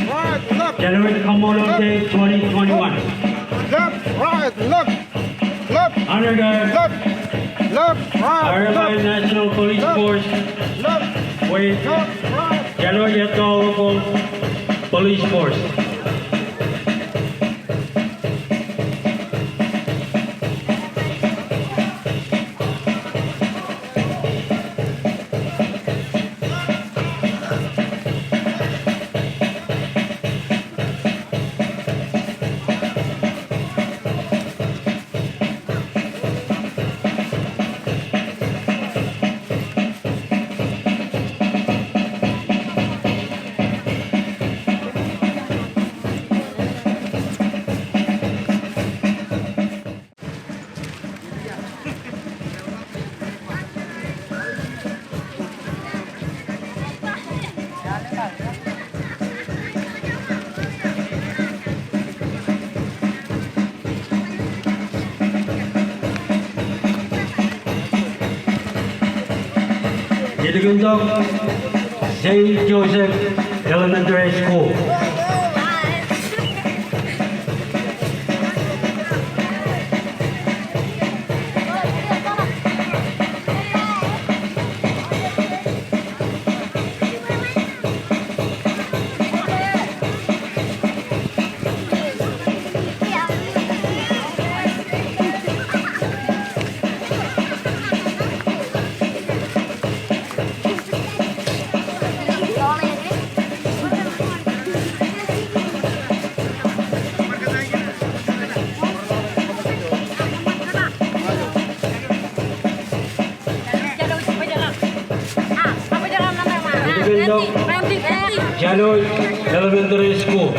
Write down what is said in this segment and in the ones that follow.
Jaluit Kamolol Day 2021. Left, right, left, Under the left, right, RMI National Police Force left, with right. Jaluit Kamolol Police Force. Diduguntok St. Joseph Elementary School. Jaluit Elementary School.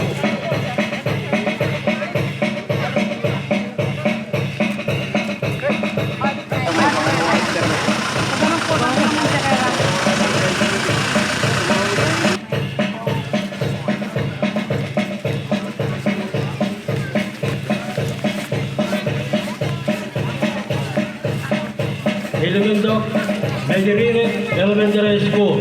Diduguntok Elementary School.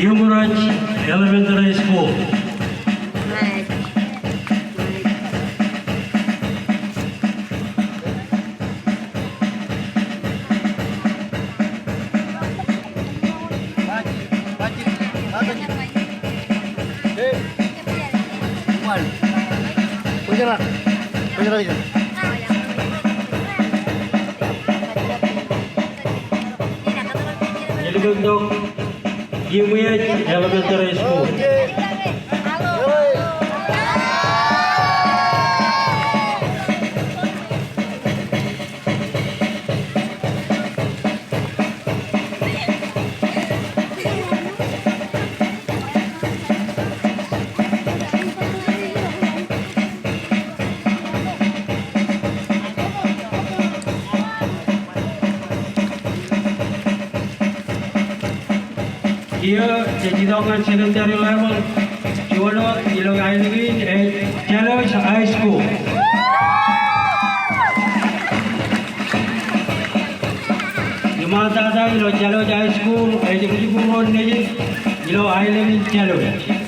Lewaj Elementary School. Untuk Lewaj Elementary School. Here, the Jidongan Secondary Level, Juno, Eniin, and Jaluit High School. Yumatada, Jaluit High School, Education Road, I live in Jaluit.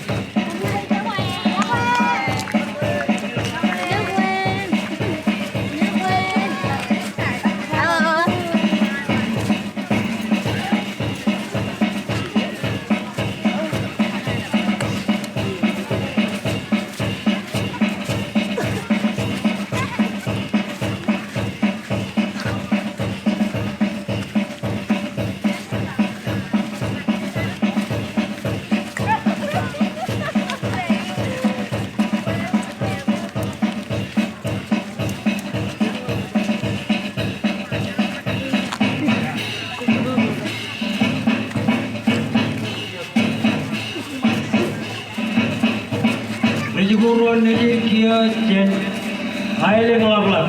highly molecular.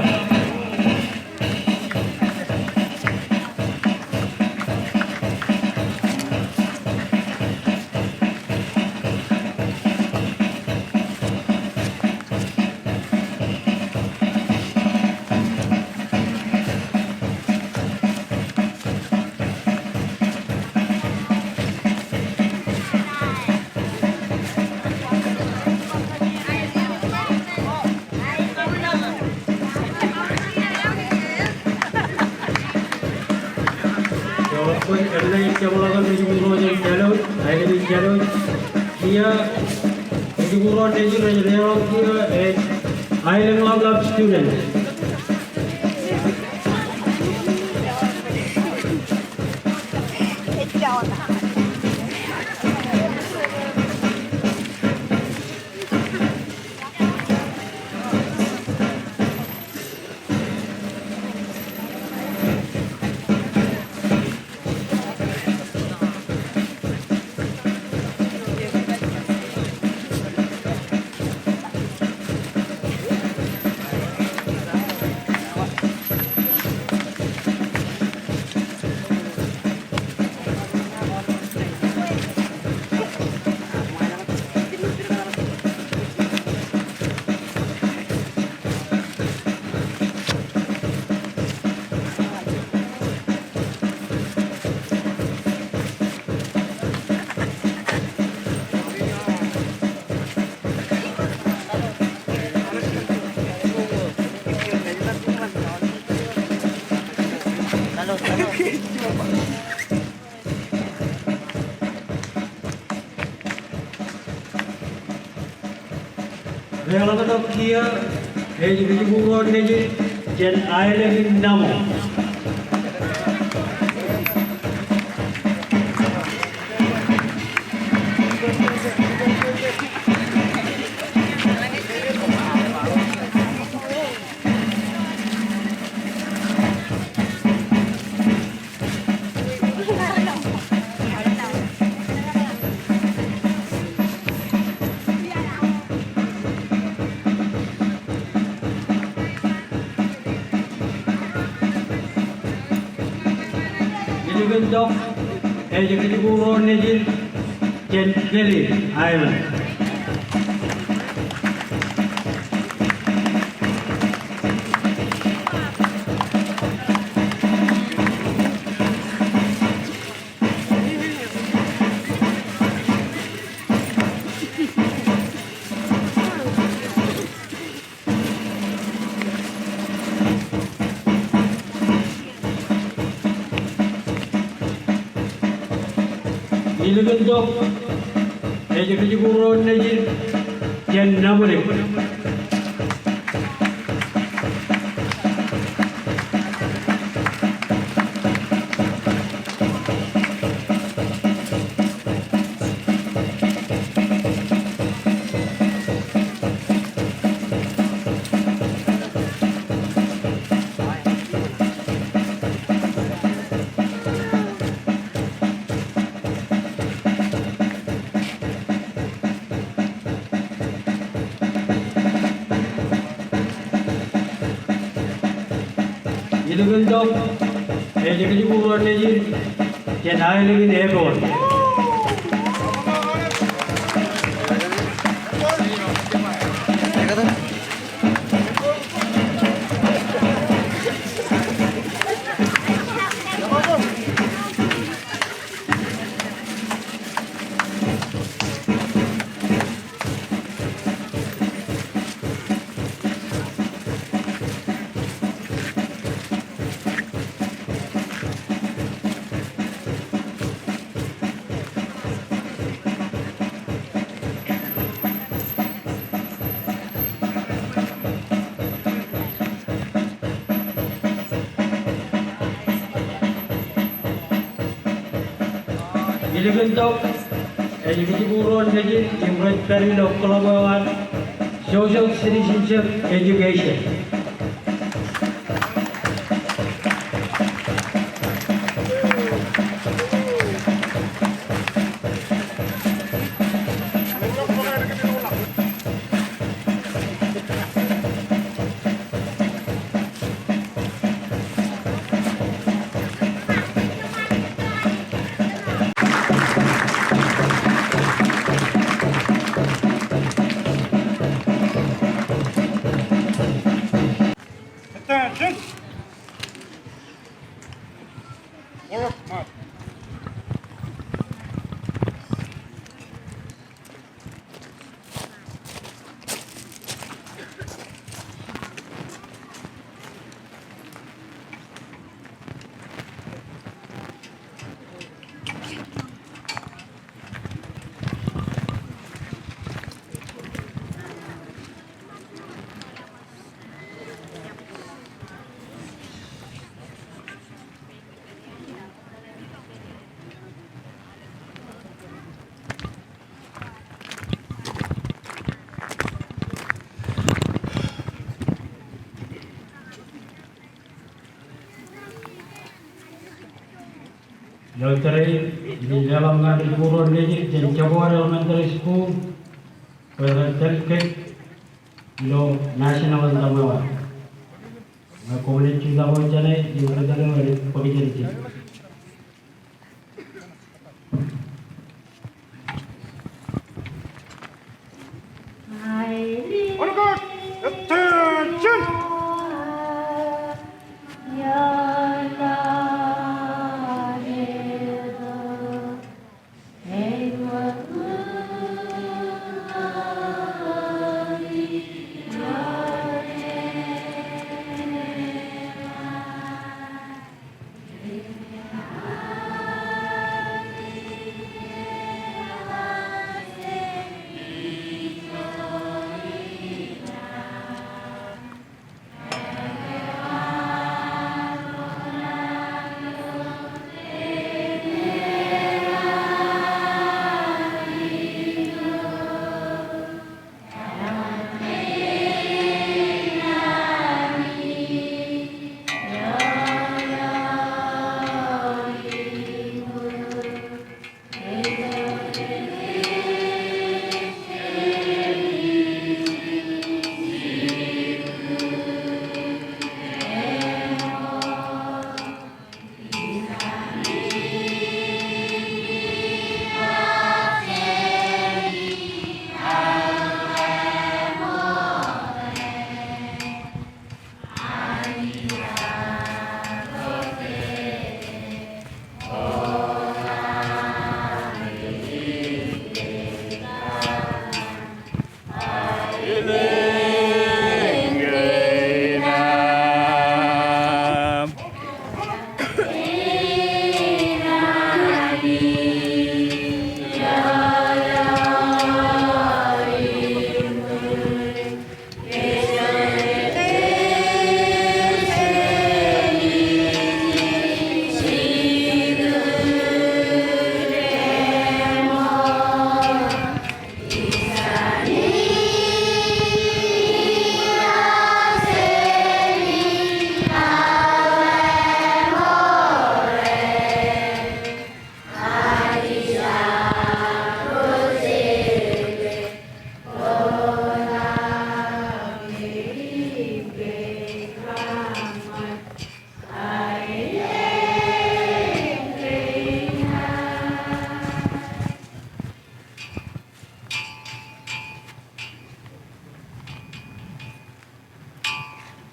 Eniin Kamolol Jaluit, Jaluit. Here, the guru teacher here is highly molecular student. Related here is the guru teacher Jen Ireland Namo. Boktok, executive guru Eniin, Jaluit Island. Boktok, executive guru Eniin, jeramman. Boktok, executive guru Eniin, Jaluit. Boktok, executive guru Eniin, implementary of collaboration, social citizenship education. Attention. Forward march. Lautare di dalam ngadi puro legi dan Jabor Elementary School terkait lo national tamawa. Na community da mo jane di udara dari pagijin. On guard. Attention.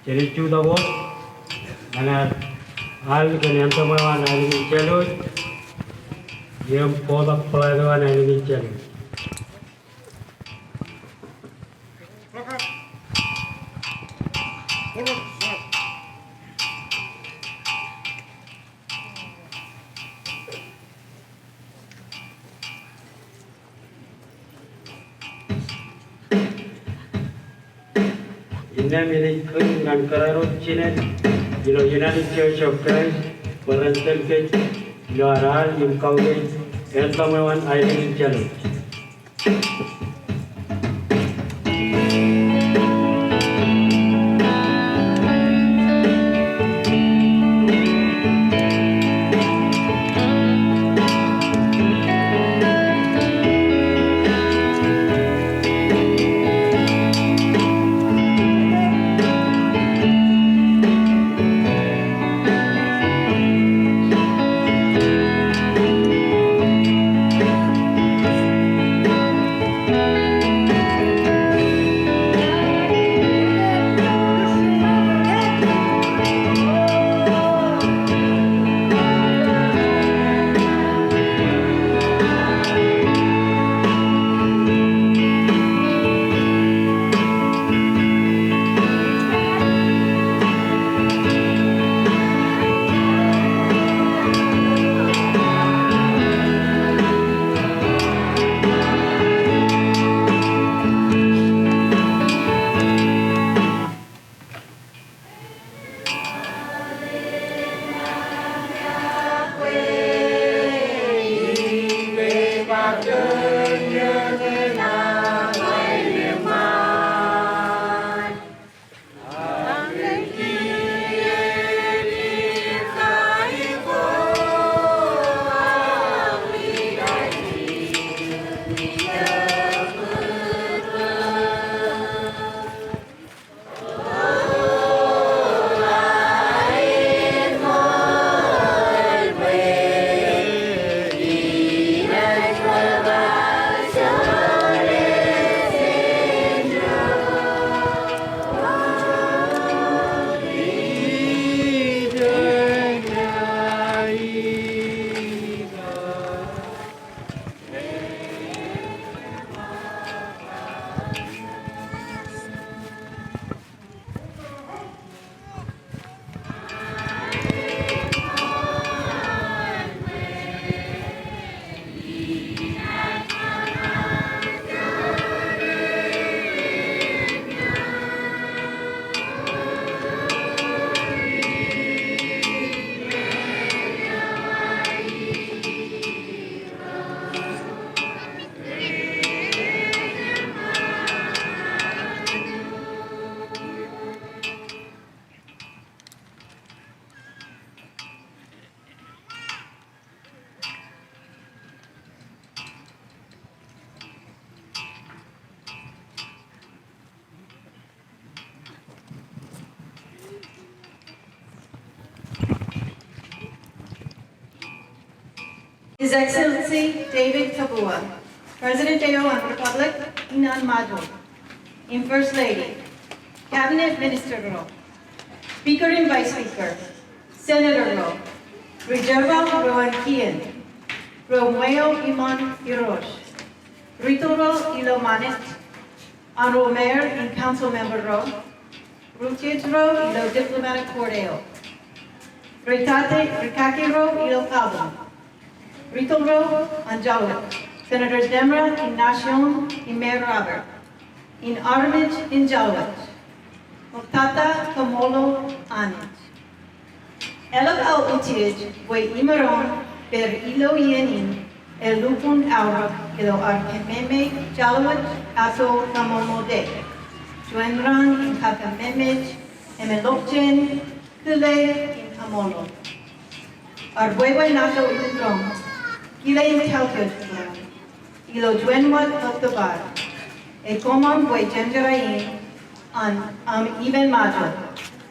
Jadi cuda bos, mana hal yang temuan hari ini Jaluit, dia produk pelajaran hari ini Jaluit. Look up. Forward march. Ina milik dengan kararut Cina, ilo United Church of Christ, berantel ke ilo raar yang kau ke, temuan hari ini Jaluit. His Excellency David Tabua, President of the Republic, Eniin Majol, and First Lady, Cabinet Minister Ro, Speaker and Vice Speaker, Senator Ro, RiJaluit Roan Romeo Iman Hirosh, Ritoro Ilomanet, Honorable Mayor and Council Member Ro, Rutietro Ilo Diplomatic Cordeo, Rikake Ro Ilo Pablo, Rito Ro Jaluit, Senators Demra in Nacion and Mayor Robert, in armij in Jaluit, Moktata Komol Anit. Elok al utij way imaron per ilo Eniin el lukkun aura ilo arkememe Jaluit aso kamomode. Juenran in kakamemej emelokjen kule in Komol. Arbuewe nato itutrom kile in telkut ilo juenwat oktobar. E komman way jenjerain an even Majol.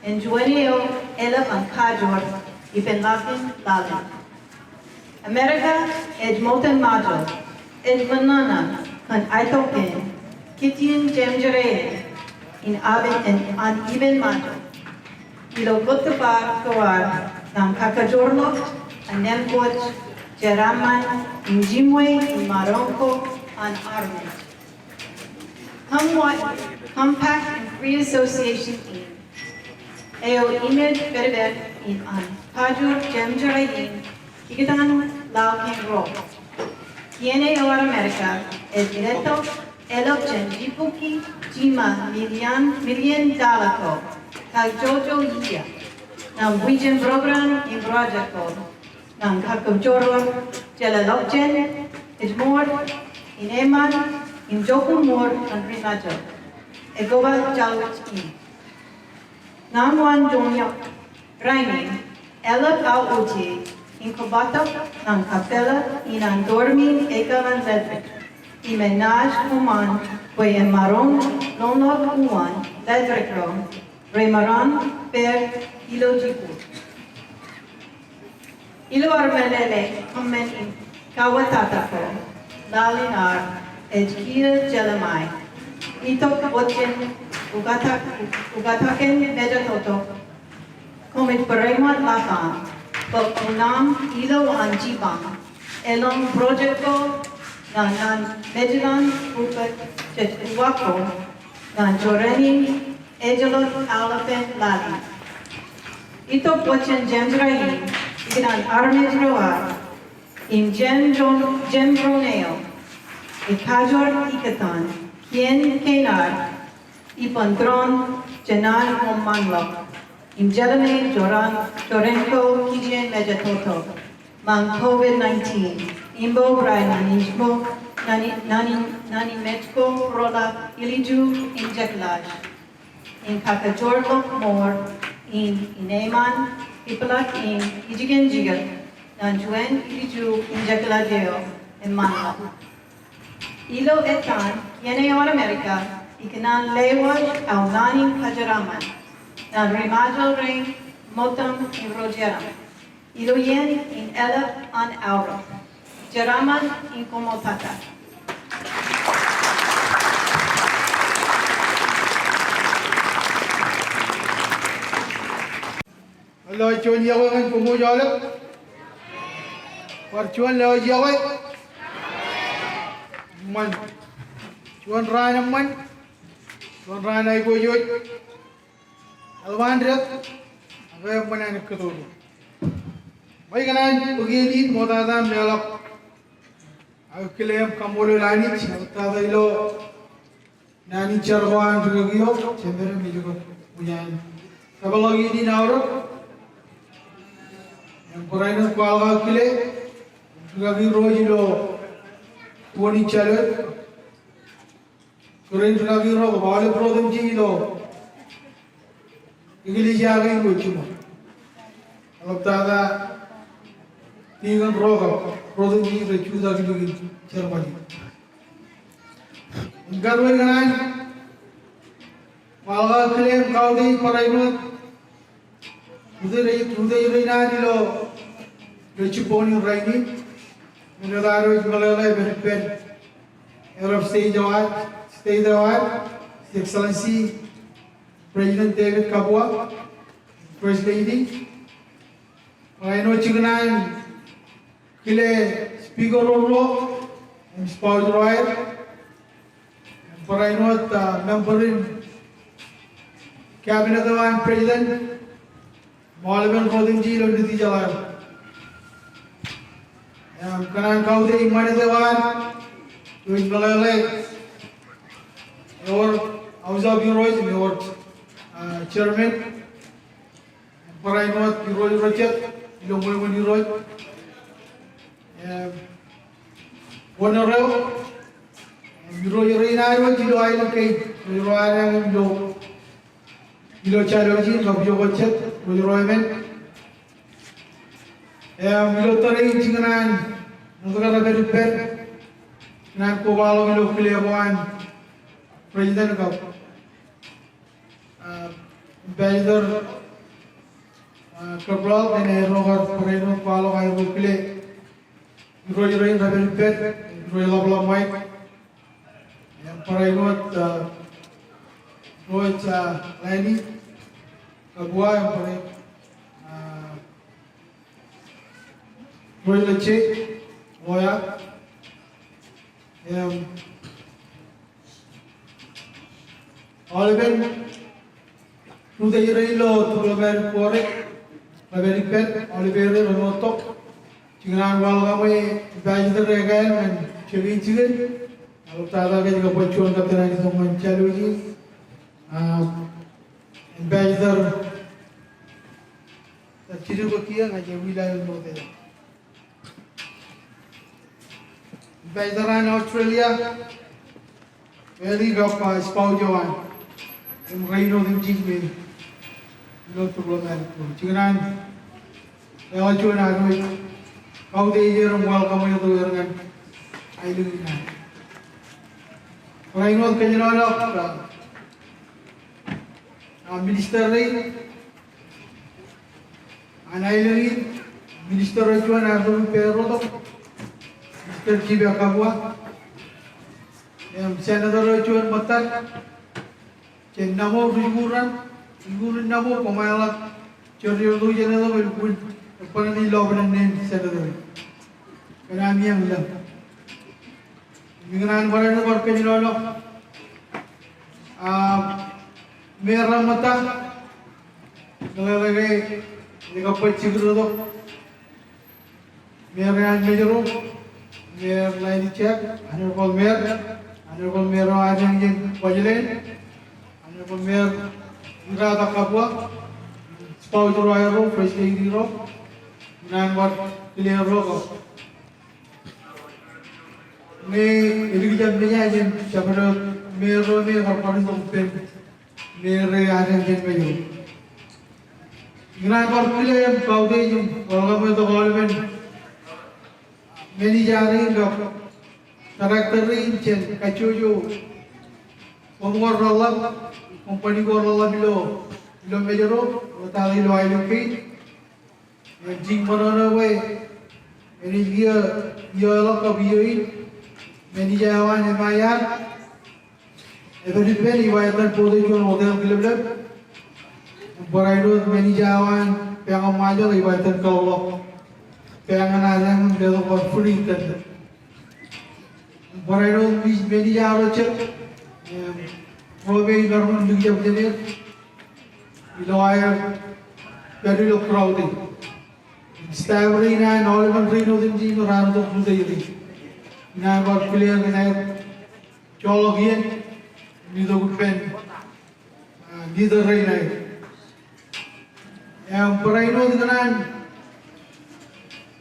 En juenio elef an kajor ipen lakin lalin. America ed moten Majol ed manana kan aitoken kitien jemjere in aben en an even Majol. Ilo gotabar kawar nam kakajorlok an nempoch jeramman in jimwe in maronko an armij. Compact and Free Association in Eo imid berber in an Kajur Jemjarain, Ikitan Lauken Ro. Tiene o America, el directo Elo Jenjipuki, Jima Million Dalako, Kajojo Iya, Nam Wijan Program in Rajako, Nam Kakajoro, Jelalokjen, Ijmor, in Eman, in Jokumor and RiJaluit. Egoba Jaluit in. Namwan Jonyok, Rainin, Elab al Uti, in Kobatok, Nam Kapela, in Andormin, Ekalan Ledric, in Menaj Komman, Way en Maron, Lonok Uwan, Ledricro, Remaran, Per, Ilo Jipu. Ilo Armelele, Kommen in Kawatatako, Lalinar, Edkia Jelamai, Itok Watchen, Ugataken Medatoto, Komit Paremat Lafam, Bokunam Ilo Anjibam, Elon Projecto, Nan Mejilan Upet Jet Uwako, Nan Joreni, Ejalot Aolep Lali. Itok Watchen Jemdrain, Ikinan Armij Roar, in Jembroneo, Ikajor Ikatan, Kien Kenar, Ipantron, Jenan Momanlok, in Jelame Jorenko, Kijen Mejatoto, Mang COVID-19, Imbo Rainan, Nani Metko, Rola, Iliju, in Jeklaj, in Kakajorlok Mor, in Eman, Ipalak in Ijigen Jigal, Nanjuen Iliju, in Jeklajeo, in Manla. Ilo etan, yene or America, ikanan Lewaj au nani jeramman, nan Majol ring motam in rojeram. Ilo yen in elef an auro, jeramman in komotata. Allah cuan yawan kumu jalap, percuan lewat yawan. Man, cuan rana man, cuan rana ibu jod, alwan rat, apa mana nak ketemu? Baik kan, begini modal melak, aku klaim Komol lani, cerita ilo, nani cerwan juga gio, cendera ni juga punya. Kalau lagi di naur, yang pernah kwalok kile, juga gio ilo. Poni Jaluit, Korean lagi ro, bawal problem ji lo. English lagi lo cuma. Kalau tada, tinggal ro, problem ji lo cuma lagi Jerman. Enggak boleh kan? Malah klaim kau di paraimat, udah ini nadi lo, lucu poni raini. Jaluit Kamolol benefit Head of State Lewaj, His Excellency President David Kabua, First Lady, Rhino Chiganan, Kile Speaker Rolo, and Spouse Royal, Rhino member in Cabinet of President, Malaban Kodinji, Lunditi Jalal. Kanan Kaude Imanadewan, Jaluit Kamolol, your House of Heroes, your Chairman, Parainot, Heroes Richard, Ilongwe Heroes, Honorable, Hero Irina, Hero Island Cake, Hero Island, Hero Chaloji, Hero Wachet, Hero Evan. Military Chinganan, Nagara very fair, Nan Kovalo, Milokilewan, President of Ambassador Cabral, and Aerogar, President Palo, I will play Roy very fair, Roy Labla Mike, and Paragot Roy Lani, Kabua, and Roy Leche, Moya, Oliver, to the Irelo, to Robert Correct, Robert Pet, Oliver, Ronotok, Chingan Walaway, Badger Regan, and Chevy Chicken, Altada getting a Pochon Captain of Jaluit, and Badger, the Chirubakia, and Javila know there. Veteran Australia, very rough Spaujoan, in Reino de Jigme, not to Roman, Chinan, Lewaj Armij, how they hear and welcome to the Ergan, I live in that. Reino Kenyan Minister Ray, and I live Minister Rajuan Ardu Perro. Terkiba Kabua, Senator Rajuan Matar, Chen Namo Riguran, Riguran Namo, Komala, Chorrio Lujanella will put a permanent law and name Senator. And I'm young. You can whatever work in Lolo. Mayor Ramata, the Kappa Chigro, Mayor and Major. Mayor Lady Check, Honorable Mayor Arjang Majol, Honorable Mayor Irada Kabua, Spouse Royal, First Lady Rock, Nanwat Clear Rock. May RiJaluit Menyajen, Chapter Mayor Rome, or Party of Pen, Mayor Arjang Majol. Nanwat Clear, Paudejum, or the Government. Many jarring of character range and Kachuju, Komor Rolla, Company Gorilla below, below Majoro, Rotali Lewaj, and Jing Monono way, and in here, you're a lot of you, many Jawan and Maya, every penny, why that position or their delivered, but I know many Jawan, Pang Majol, why that kwalok. Pengen dia tu buat free kan. Barai tu many jauh cek, probe government juga berjaya. Lawyer, very low crowding. Staggering and all even Reno din ji raar tu pun jadi. Ina buat clear ina colok ye, ni tu good pen, ni tu Reno. Yang barai tu dengan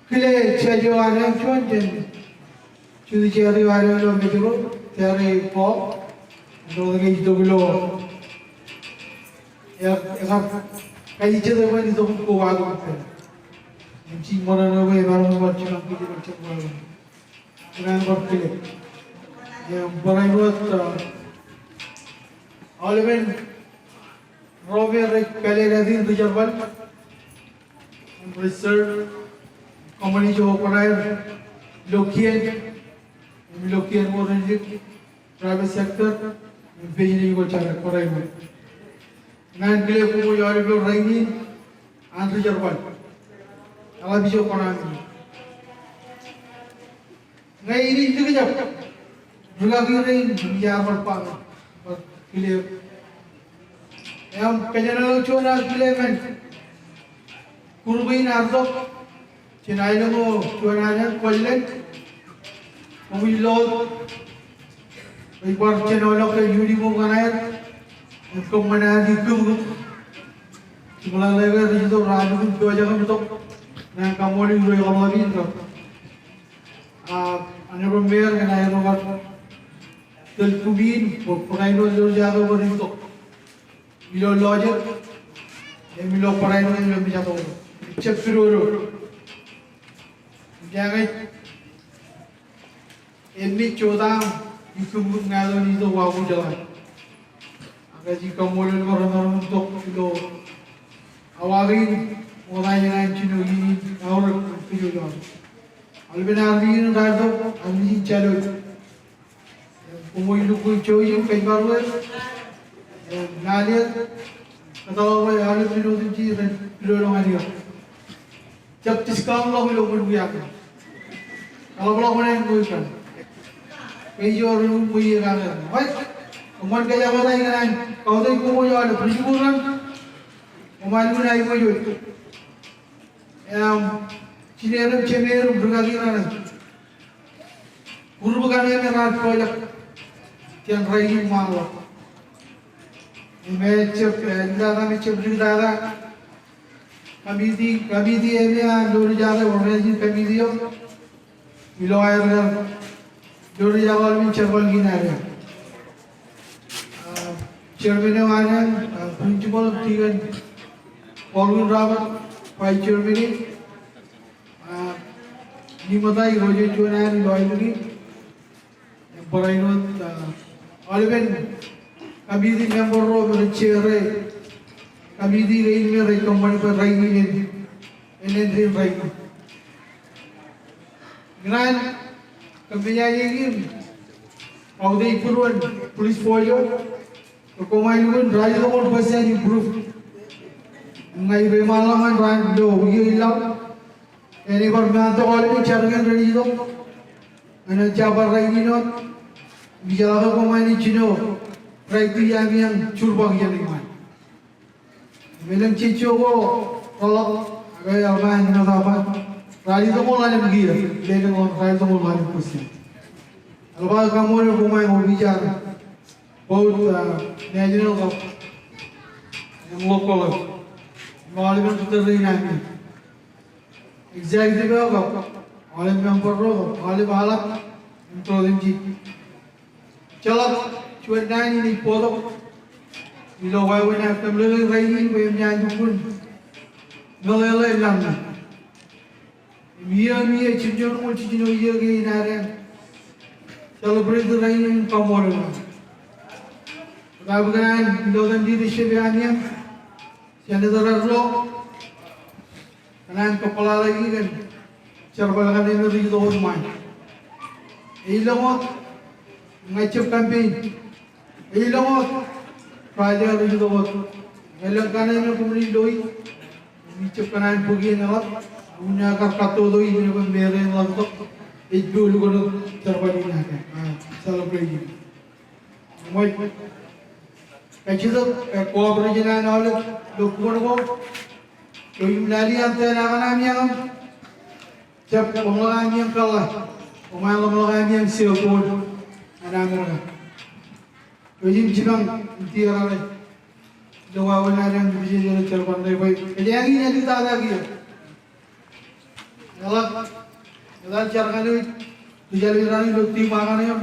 Kile Chajo Adam Chonjan, Chudicary Iron Metro, Terry Pop, and all the gates to below. Each other one is the Kuwago. And she monono way around what you have to do. And I'm not Philip. But I wrote Oliver Robert Pellegadin RiJaluit and reserve Komman jo Korai lokian orang di private sector, begini juga cara korai mu. Ngan kile kumu jari lo raini, antri jarwan. Ala bisa koran. Ngai ini juga jap. Juga kira biar berpak, kile. Yang kenyataan cuma kile kan. Kurbain ardok, Chennai lo cuma aja kolej. Mungkin lo, ibar Chennai lo ke Yudi mo kanayat. Komman di kum cuma lagi itu RiJaluit dua jam itu nah Komol itu yang lagi itu ane bermain kan ayo nomor telpubin pernah itu jaga beritu bilo lojer yang bilo pernah itu yang bisa tahu cek dulu jangan ini coba itu ngalor itu wabu jalan Gaji Komol orang untuk itu awalin orang yang cino ini orang itu juga. Albenar ini nggak armij Jaluit. Komol itu kau coba kayak baru nalir kata orang aolep itu jadi orang dia. Jab tiskam lo berbiak. Kalau mana yang kau ikan, kayak orang punya kan, baik. Komol kaya kata ikan, kau tu kumu jual, perjuangan, Komol pun naik jual. Cinerum cemerum berkali mana, guru berkali mana projek, yang raih malu. Macam, anda macam berita, kami di ini dulu jaga orang ini kami dia, Lewaj dulu jaga orang cerbal gina dia. Chairman mana, principal tiga, Organ Rabat, Vice Chairman, ni mata iroje cuma ni Lewaj lagi, berainot, Alben, kami di member ro bercerai, kami di lain merai company per rai ini, Eniin rai. Gran, kami ini, kau dah ikutkan polis folio. Komol pun RiJaluit pasal improve. Ngai remalangan RiJaluit dia hilang. Ini bermantu aolep carikan RiJaluit. Anak jabar RiJaluit. Bicara Komol ini cino. RiJaluit yang curbang yang lima. Melang cicu ko kalau agak alman nak apa? RiJaluit mulai pergi. Lepas RiJaluit mulai pusing. Lepas Komol mau bicara. Both national and local, Parliament to the Eniin. Executive aolep member aolep aolep introduksi. Calak cuaca ini potong. Bila wawan yang kembali lagi, bayam jangan pun ngelelai lama. Mia cincin mau cincin iya ke inare. Celebrate lagi Komol. Kabupaten Dodan di Sebiannya, siapa terlalu, karena kepala lagi kan, cerbalkan energi doang main. Ilmu ngacip campaign, ilmu praja lagi doang. Ngelakkan ini kumri doi, ngacip kanan pergi ngelak, punya kartu doi ini pun mereng langsung, itu lu kalau cerbalin aja, celebrate. Mai Kecil kooperasi aolep lukkun ko, yung lalian tayo nakanami ang siap pengelolaan yang kalah, pengelolaan yang siapun, ada mereka. Yung jibang tiara lagi, doa orang yang bisa jadi cerban dari baik. Jadi yang ini ada tak lagi. Kalau cara kali RiJaluit rani bukti makan yang,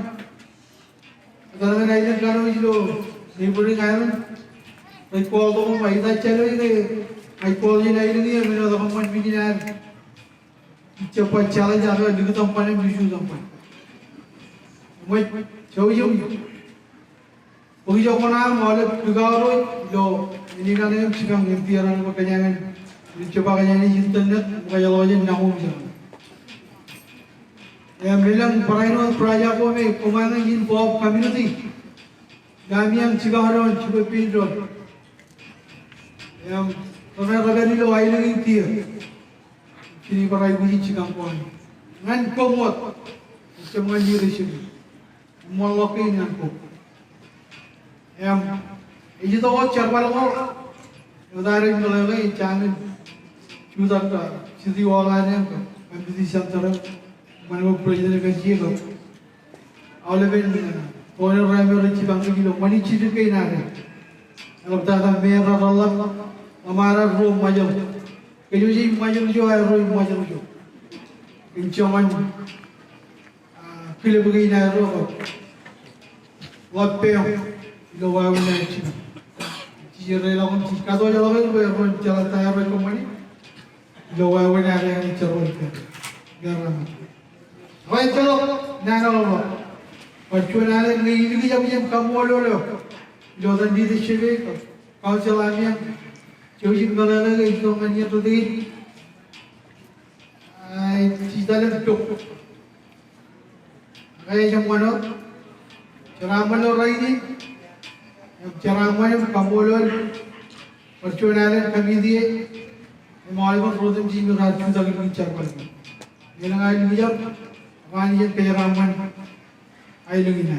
kalau mengajar kalau itu ni boleh kan? Baik call tu baik dah calo ini, baik call je naik ni, mana dah pun begini. Cepat challenge ada juga tempat yang bisu tempat. Baik, jauh jauh. Bagi jauh mana aolep juga orang, jauh ini kan yang sekarang impian apa kenyangan, coba kenyangan internet, bukan jalan je nak umum. Yang bilang perairan praja ko may kumanang involved community. Kami yang cigaron cuba pindot. Yang raga nilo ay lang intiya. Kini parai buji cikang kuan. Ngan komot. Semua leadership. Molokin yang ko. Yang ini tu orang cerbal ko. Udarin kalau lagi jangan cuba tak sidi orang yang ko. Kami di sana mana presiden kerja ko. aolep orang ramai cikang kilo. Mani citu kau nari. Kalau tak merah Allah, हमारा रो मजल कहीं जी मजल जो है रो मजल जो इन चमन film की ना रो वापे लो वाव ना चिना चीज़ रे लोगों चीज़ का तो चलो वे रो चलता है वे कमानी लो वाव ना रे चलो इधर जेरामन भाई चलो ना लो और चुना रे नहीं जब जब कमोल लो जो दंडी दिशे कौन चला गया Jauh kalau lagi itu hanya tu di, cita le tu. Kaya jam mana? Jeramman orang ini, jeramman Kamolol, percuanan kami dia, malam produk jiwa raju tak lagi cakap. Yang lain ni jam, awak ni jeramman, air lagi na.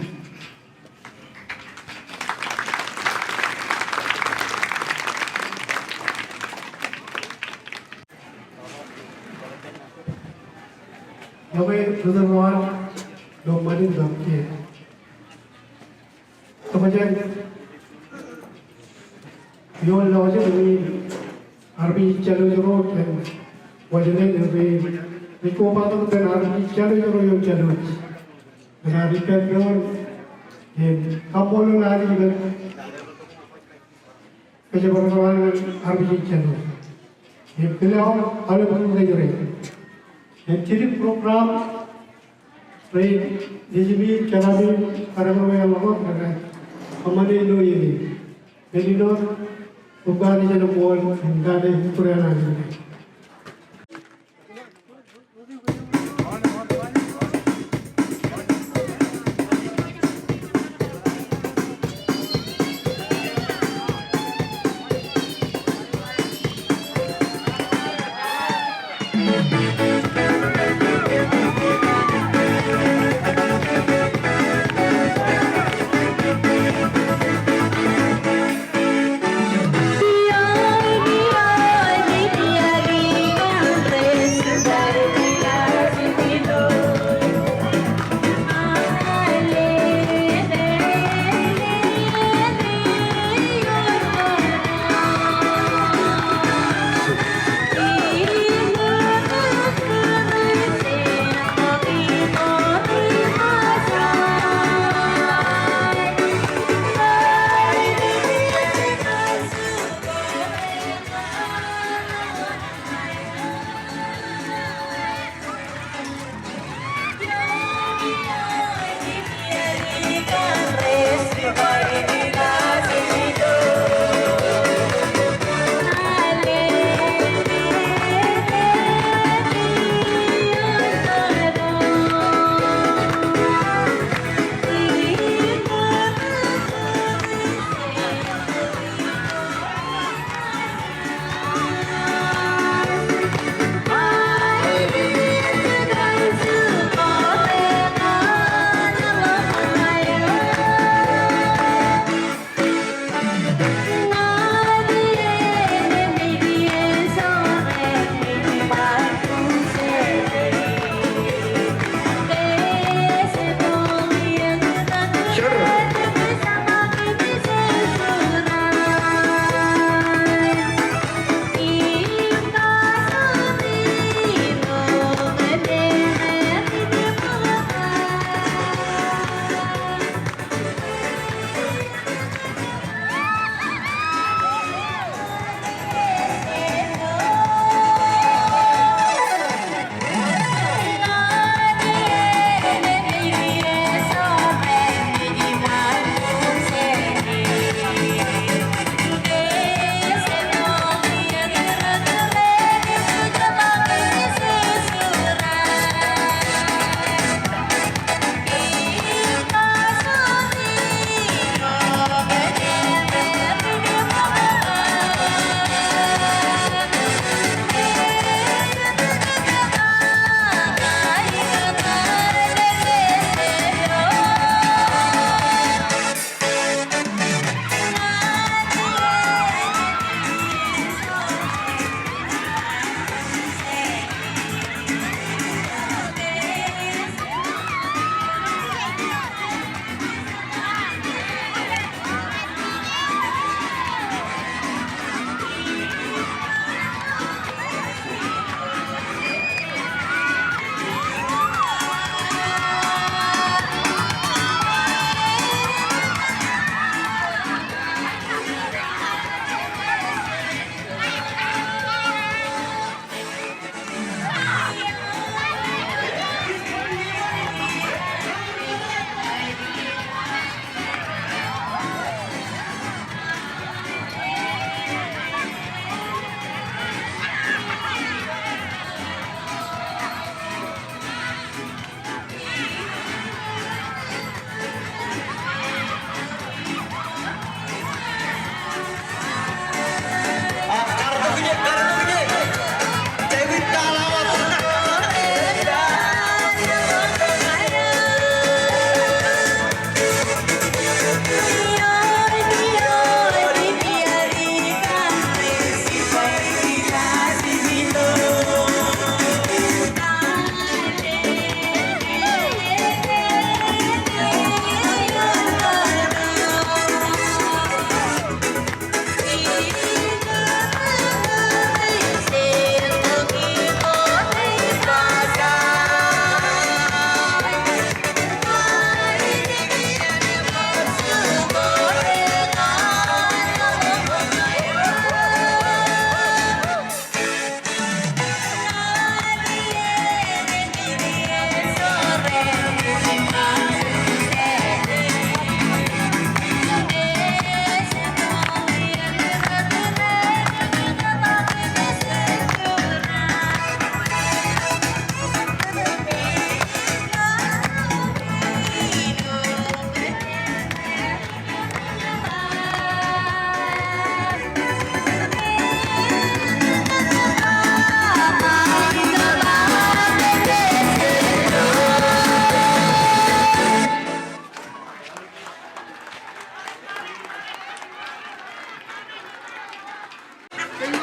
Kami berdoa doa ini damai. Kemudian, yang lawan ini armij Jaluit dan wajibnya lebih dikopatkan dengan armij Jaluit yang Jaluit. Dengan dikatakan yang Komol lari dengan kejabat armij Jaluit. Yang beliau ada pun berjaya. Yang jadi program Eniin kami karena yang lama dengan komman ini. Jadi bukan hanya buat dari Korea ini.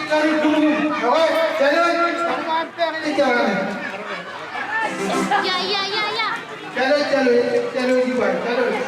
Tarik dulu. Oke, Jaluit. Kamu mampir ini jalan. Ya. Jaluit juga. Jaluit.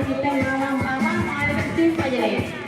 kita mawang-mawang mga tim pajalit.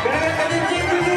Berangkat kalian cinta dulu,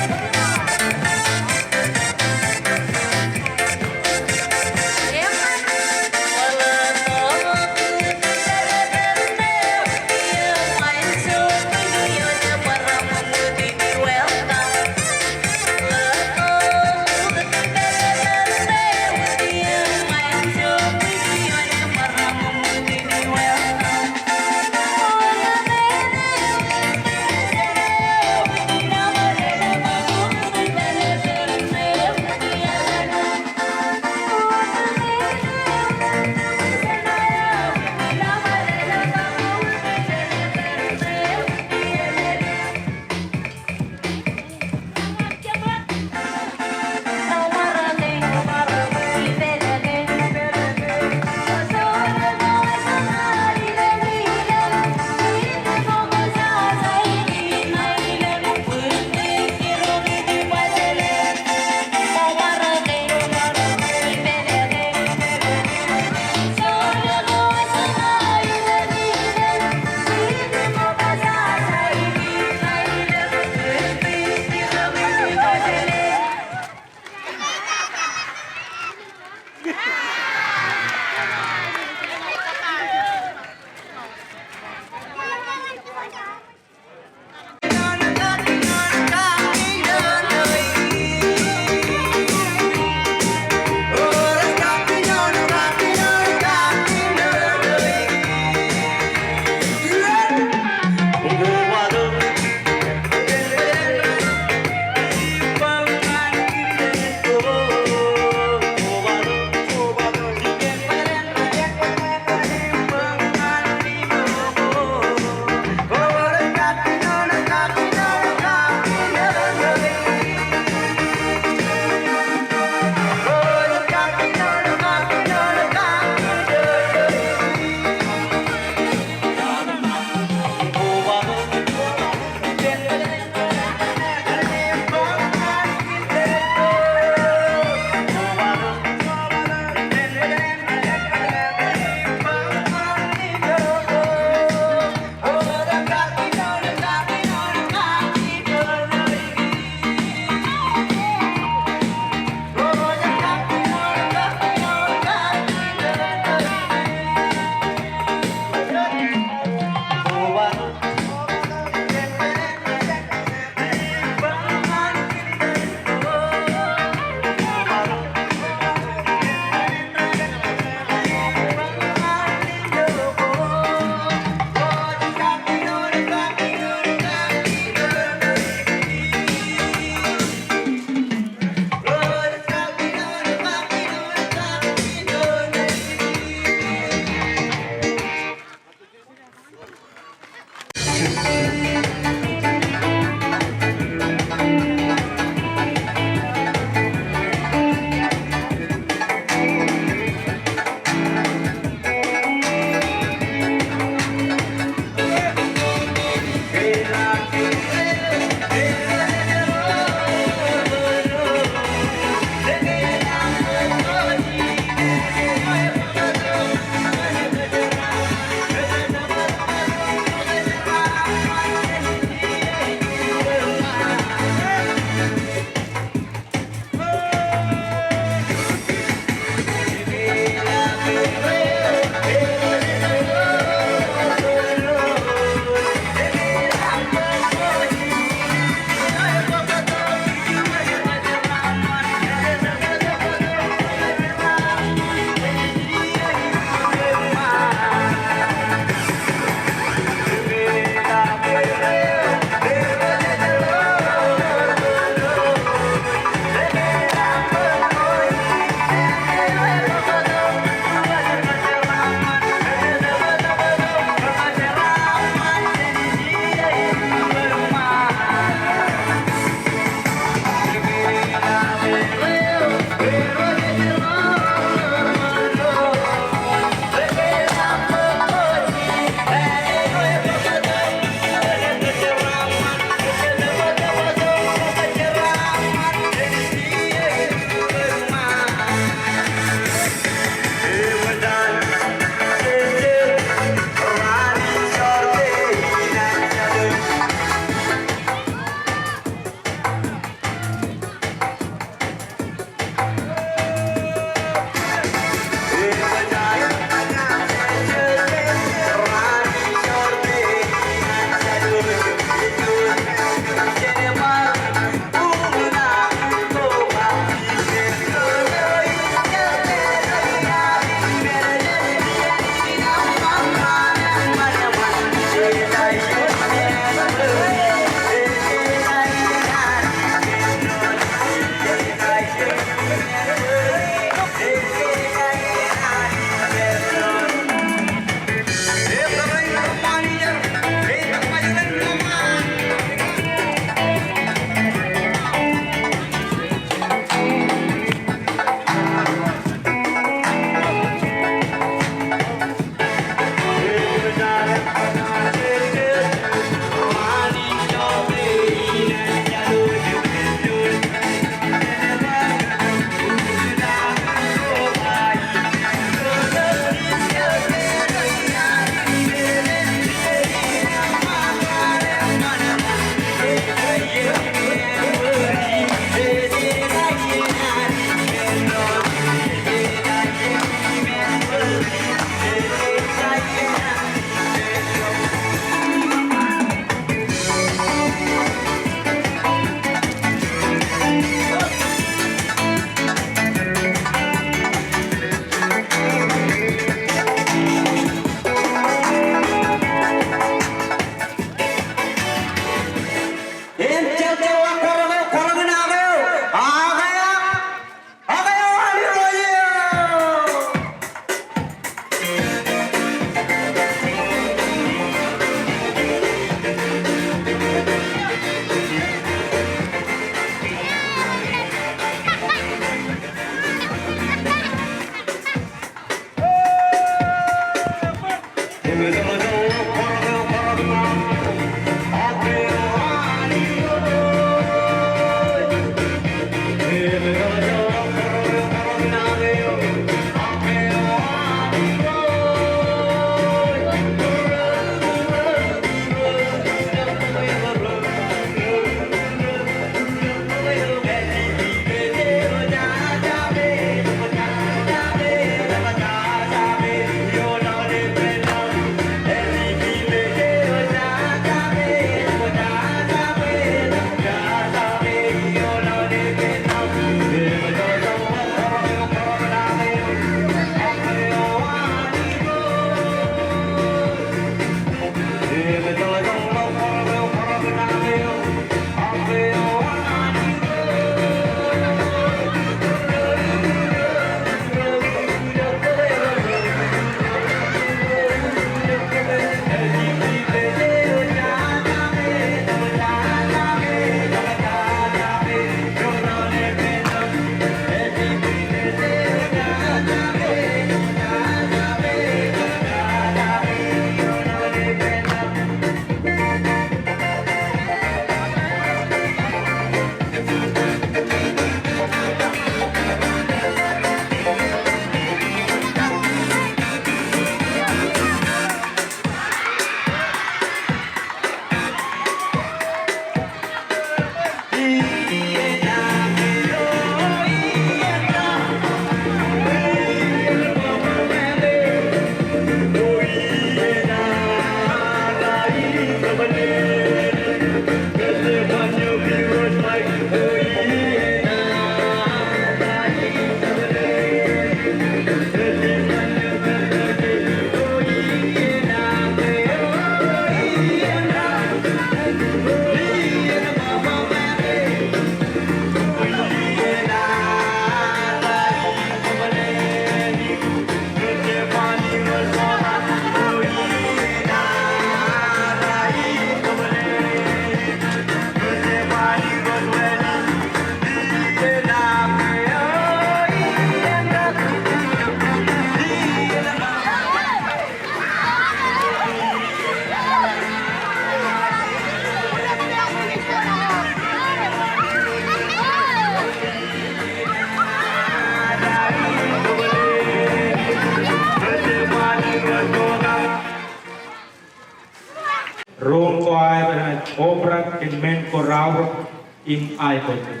obrak in menko raar in ikijen.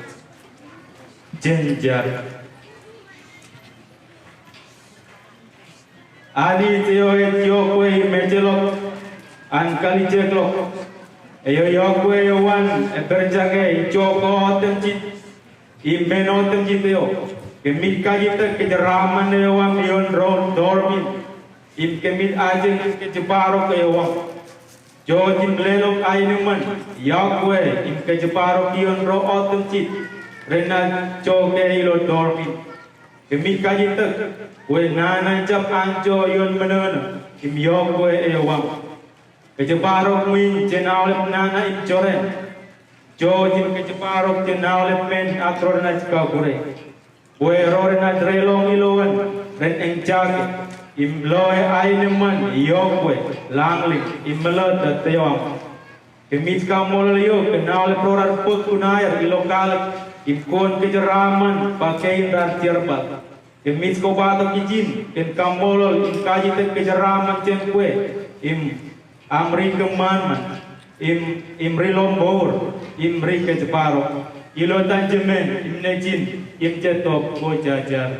Jenjar. Adi teo yokwe mejelok an kali jeklok. Eyo yokwe yowan berjage joko temjit imeno temjit yo. Kemit kajita ke jeramman yowan yon road dormin. Im kemit ajeng ke jeparo ke yowan. Jojin lelok ainuman Yahweh im ke jeparo yon road temjit. Rena joge ilo dormin. Kemit kajita we nana jap anjo yon monono im Yahweh yowan. Kejeparok min jenaolep nana im joren. Jojin kejeparok jenaolep men atrona jkagure. Buero na drelong iloan ren enjage im loe aineman Yahweh langling im melot teyong. Kemit Komol yo kenaolep rorar pekunair ilokal im kon jeramman pakai rar tierbat. Kemit ko batok ikijen ken Komolol im kajite jeramman cenkwe im amri keman im rilombor im ri kejeparo ilo tanjemen im nejin im cetop ko jajar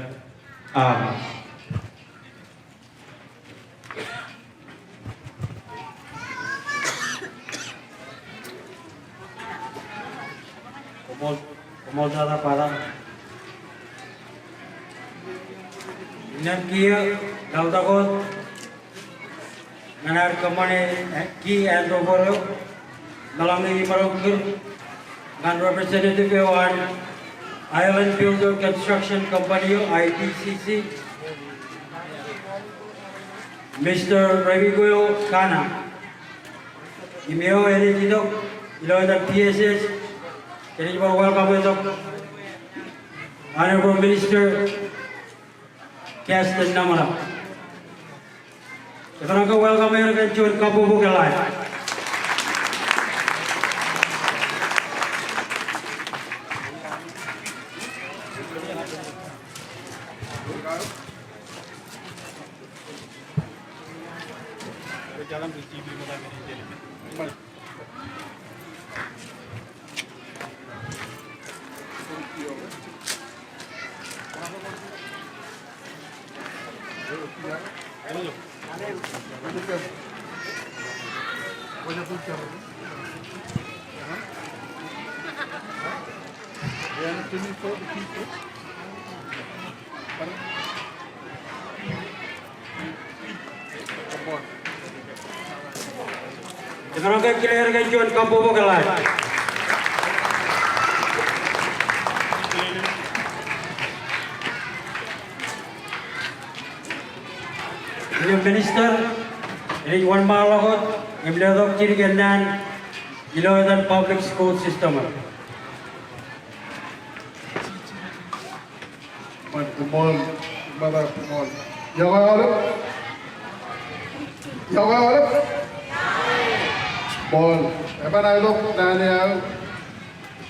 Komol dara parang inan kia daudakot nanar kemane ki ando boro dalam ini marokir ngan Representative Ewan, Island Builder Construction Company, IBCC, Mr. Ravigoyo Kana, Imeo Eritidok, Iloitan PSS, can you welcome with them? Honorable Minister, Caston Namara. If I go welcome here again to Kapu Bukalai. Sekarang kita clear kan John Kapu Bukalai. Yung minister, ini one malakot, yung biladok ciriganan, Iloitan public school system. Komol, Mother Komol. Aolep? Aolep? Komol. Epan ayo nani ayo.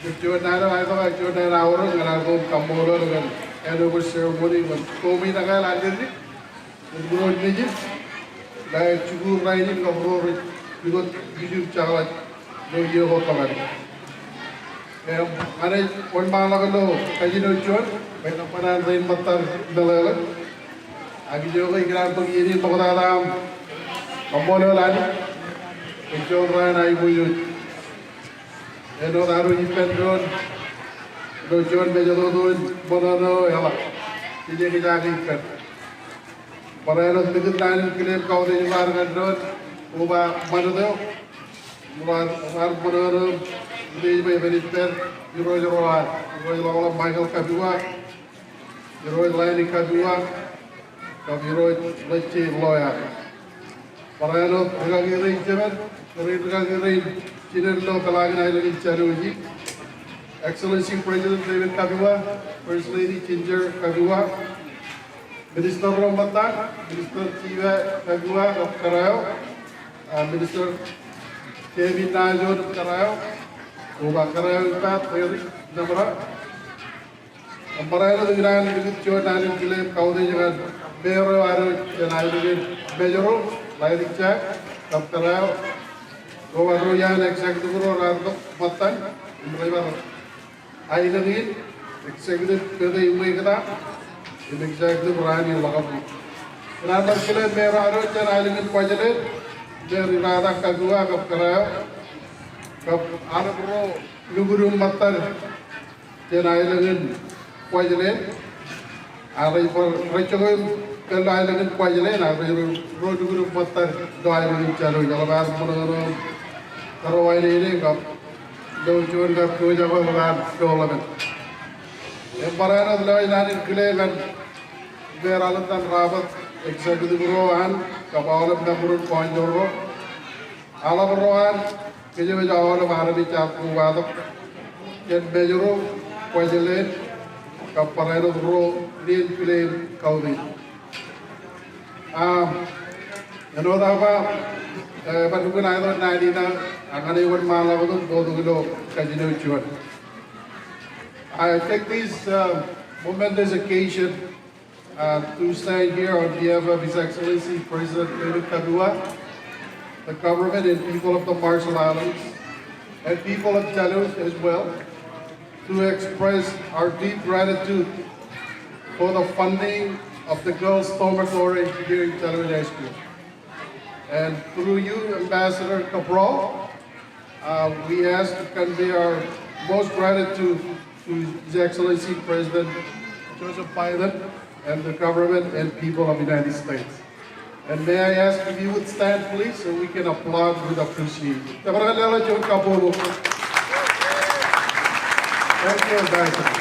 Kecuali nani ayo kecuali nani awal dengan aku Komol dengan handover ceremony dengan komi naga lanjut ni. Guru ini, dah cukup raih ni kalau ikut YouTube channel video hotu kan. Mana pun malah kalau kaji nujuan, banyak mana raih matar dalal. Agi juga ikhlas begini pokok dalam Komol lagi. Kecuali raih naik bujut. Eno daru ipendron, nujuan bejodon monono yalah. Jadi kita ikat. Para bikin lain kirim kau di luar kan ubah mana tu, luar monono di minister, jero orang Majol kedua, jero lain kedua, jero leceh lawyer. Para lagi jaman, lagi Cina lo kalagi naik lagi Jaluit, Excellency President David kedua, First Lady Ginger kedua. Minister Rombatan, Minister Tiwa Kagua of Karayo, Minister Kevin Najod of Karayo, Uba Karayo Pat, Namara. Amparayo dengan begitu nanti film kau di jangan bero ada jangan dengan bejoro, lain cek, of Karayo, Uba Royan Executive Roranto Matan, Mereka. Ayo lagi, Executive kerja imui kita. In exactly Rani Lagabu. Another killer, Mera Roch and Island in Pajalet, there Rada Kagua of Karaya, of Arabro, Luguru Matar, then Island in Pajalet, I for Rachel, Kel Island in Pajalet, I wrote Guru Matar, the Island in Chalu, Yalabar, Monono, Karawai, of Dojon of Kujava, Dolaman. Emperor of Lewaj in Cleveland. There are than Rabat, Executive Rowan, Kabalab Namur Ponjoro, Alab Rowan, Kijavij all of Arabic Wado, Jet Bejoro, Quajalet, Caparero Ro, Real Flame, Kaudi. Another but you can either Nadina, Akane Malavan, Bodulo, Kajino. I take this momentous occasion to stand here on behalf of His Excellency President David Kabua, the government and people of the Marshall Islands, and people of Jaluit as well, to express our deep gratitude for the funding of the girls' dormitory here in Jaluit High School. And through you, Ambassador Cabral, we ask to convey our most gratitude to His Excellency President Joseph Biden and the government and people of the United States. And may I ask if you would stand, please, so we can applaud with appreciation. Thank you, Ambassador.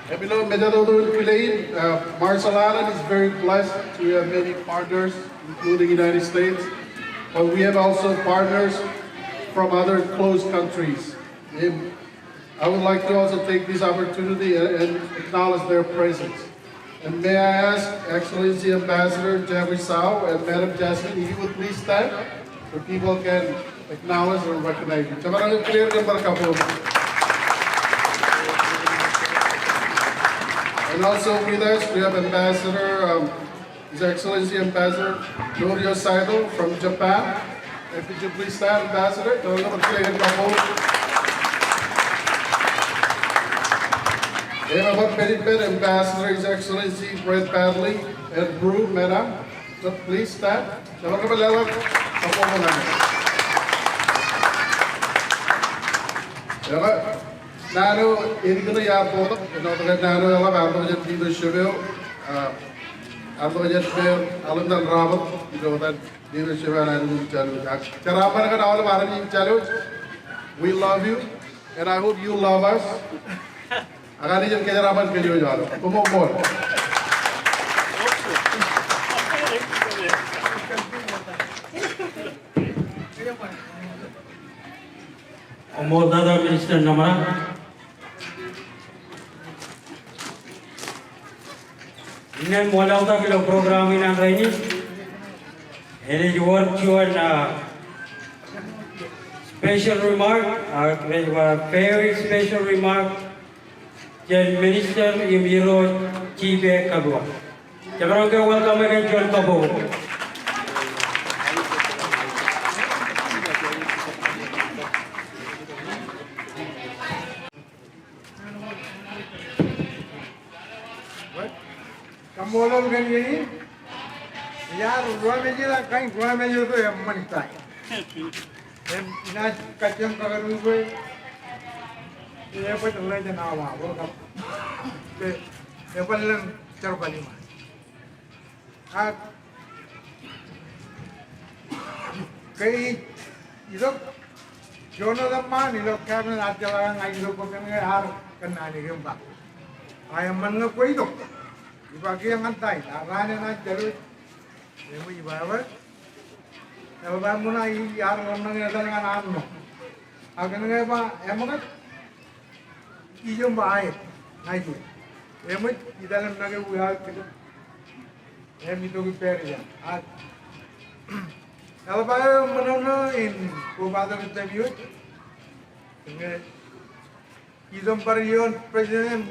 And below Medadodul Pilain, Marshall Island is very blessed to have many partners, including the United States, but we have also partners from other close countries. And I would like to also take this opportunity and acknowledge their presence. And may I ask Excellency Ambassador Jeffrey Sao and Madam Jasmine, if you would please stand so people can acknowledge and recognize you. Jaluit clear number couple. And also with us, we have Ambassador, His Excellency Ambassador Norio Saito from Japan. And could you please stand, Ambassador? Jaluit clear couple. Benefit Ambassador, His Excellency Brett Badley and Brew, Madam. So please stand. Nano, ini kena ya foto. Kalau nano ela baru aja video show, atau aja share, alam dan rabat, itu kan video show nano Jaluit. Jeramman kan awal baru ni Jaluit. We love you, and I hope you love us. Agar ini jadi jeramman kerja jalan. Komol. Komol dada Minister Namara. Inian mulai udah kita program ini ada ini. Ini virtual special remark, very special remark. Jen Minister Imiro Chibe Kabua. Jabarang ke welcome again John Kabo. Kamolol kan ini, यार रुआ में जी ना कहीं रुआ में जो तो ये मनता है, इना कच्चम कगर हुए, ये पर चलने जना हुआ, वो कब, ये पर लन चलो कली मार, आग, कई इधर जोनो दम्मान इधर क्या में आज चला गया इधर को कहीं यार करना नहीं क्यों बात, आया मन में कोई तो Ibagi yang antai, arane na Jaluit. Emu ibawa. Eba muna yar orang yang ada dengan anu. Akan ngapa? Emu kan ijom baik, naik. Emu di dalam naga buaya itu. Emu itu kiperi ya. Kalau bawa monono in kubada kita biut. Ini ijom perion presiden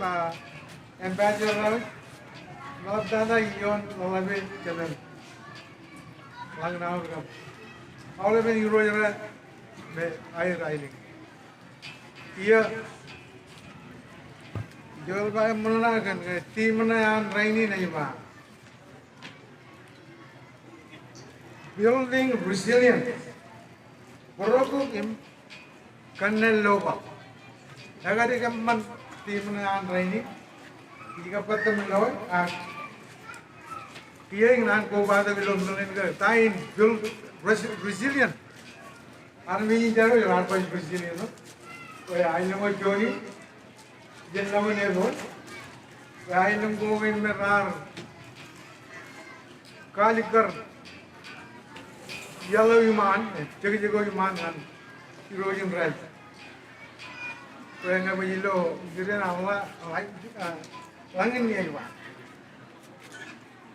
ambassador. Maaf dada iyon lalabe jalan lang na ako aolep ni iro jara me air ailing iya jol ba muna kan team na yan rainy na iba building resilience boroko im kannel loba agadi kamman team na yan rainy jika patah melawai, dia ingin kau pada belum menemukan, tain build resilient. Armij jaru jalan pas resilient, no. Kaya ayo mau join, jangan lama nebon. Kaya ayo mau main raar, kalikar, yellow iman, jaga iman kan, erosion drive. Kaya nggak begilo, jadi nama langin niya iba.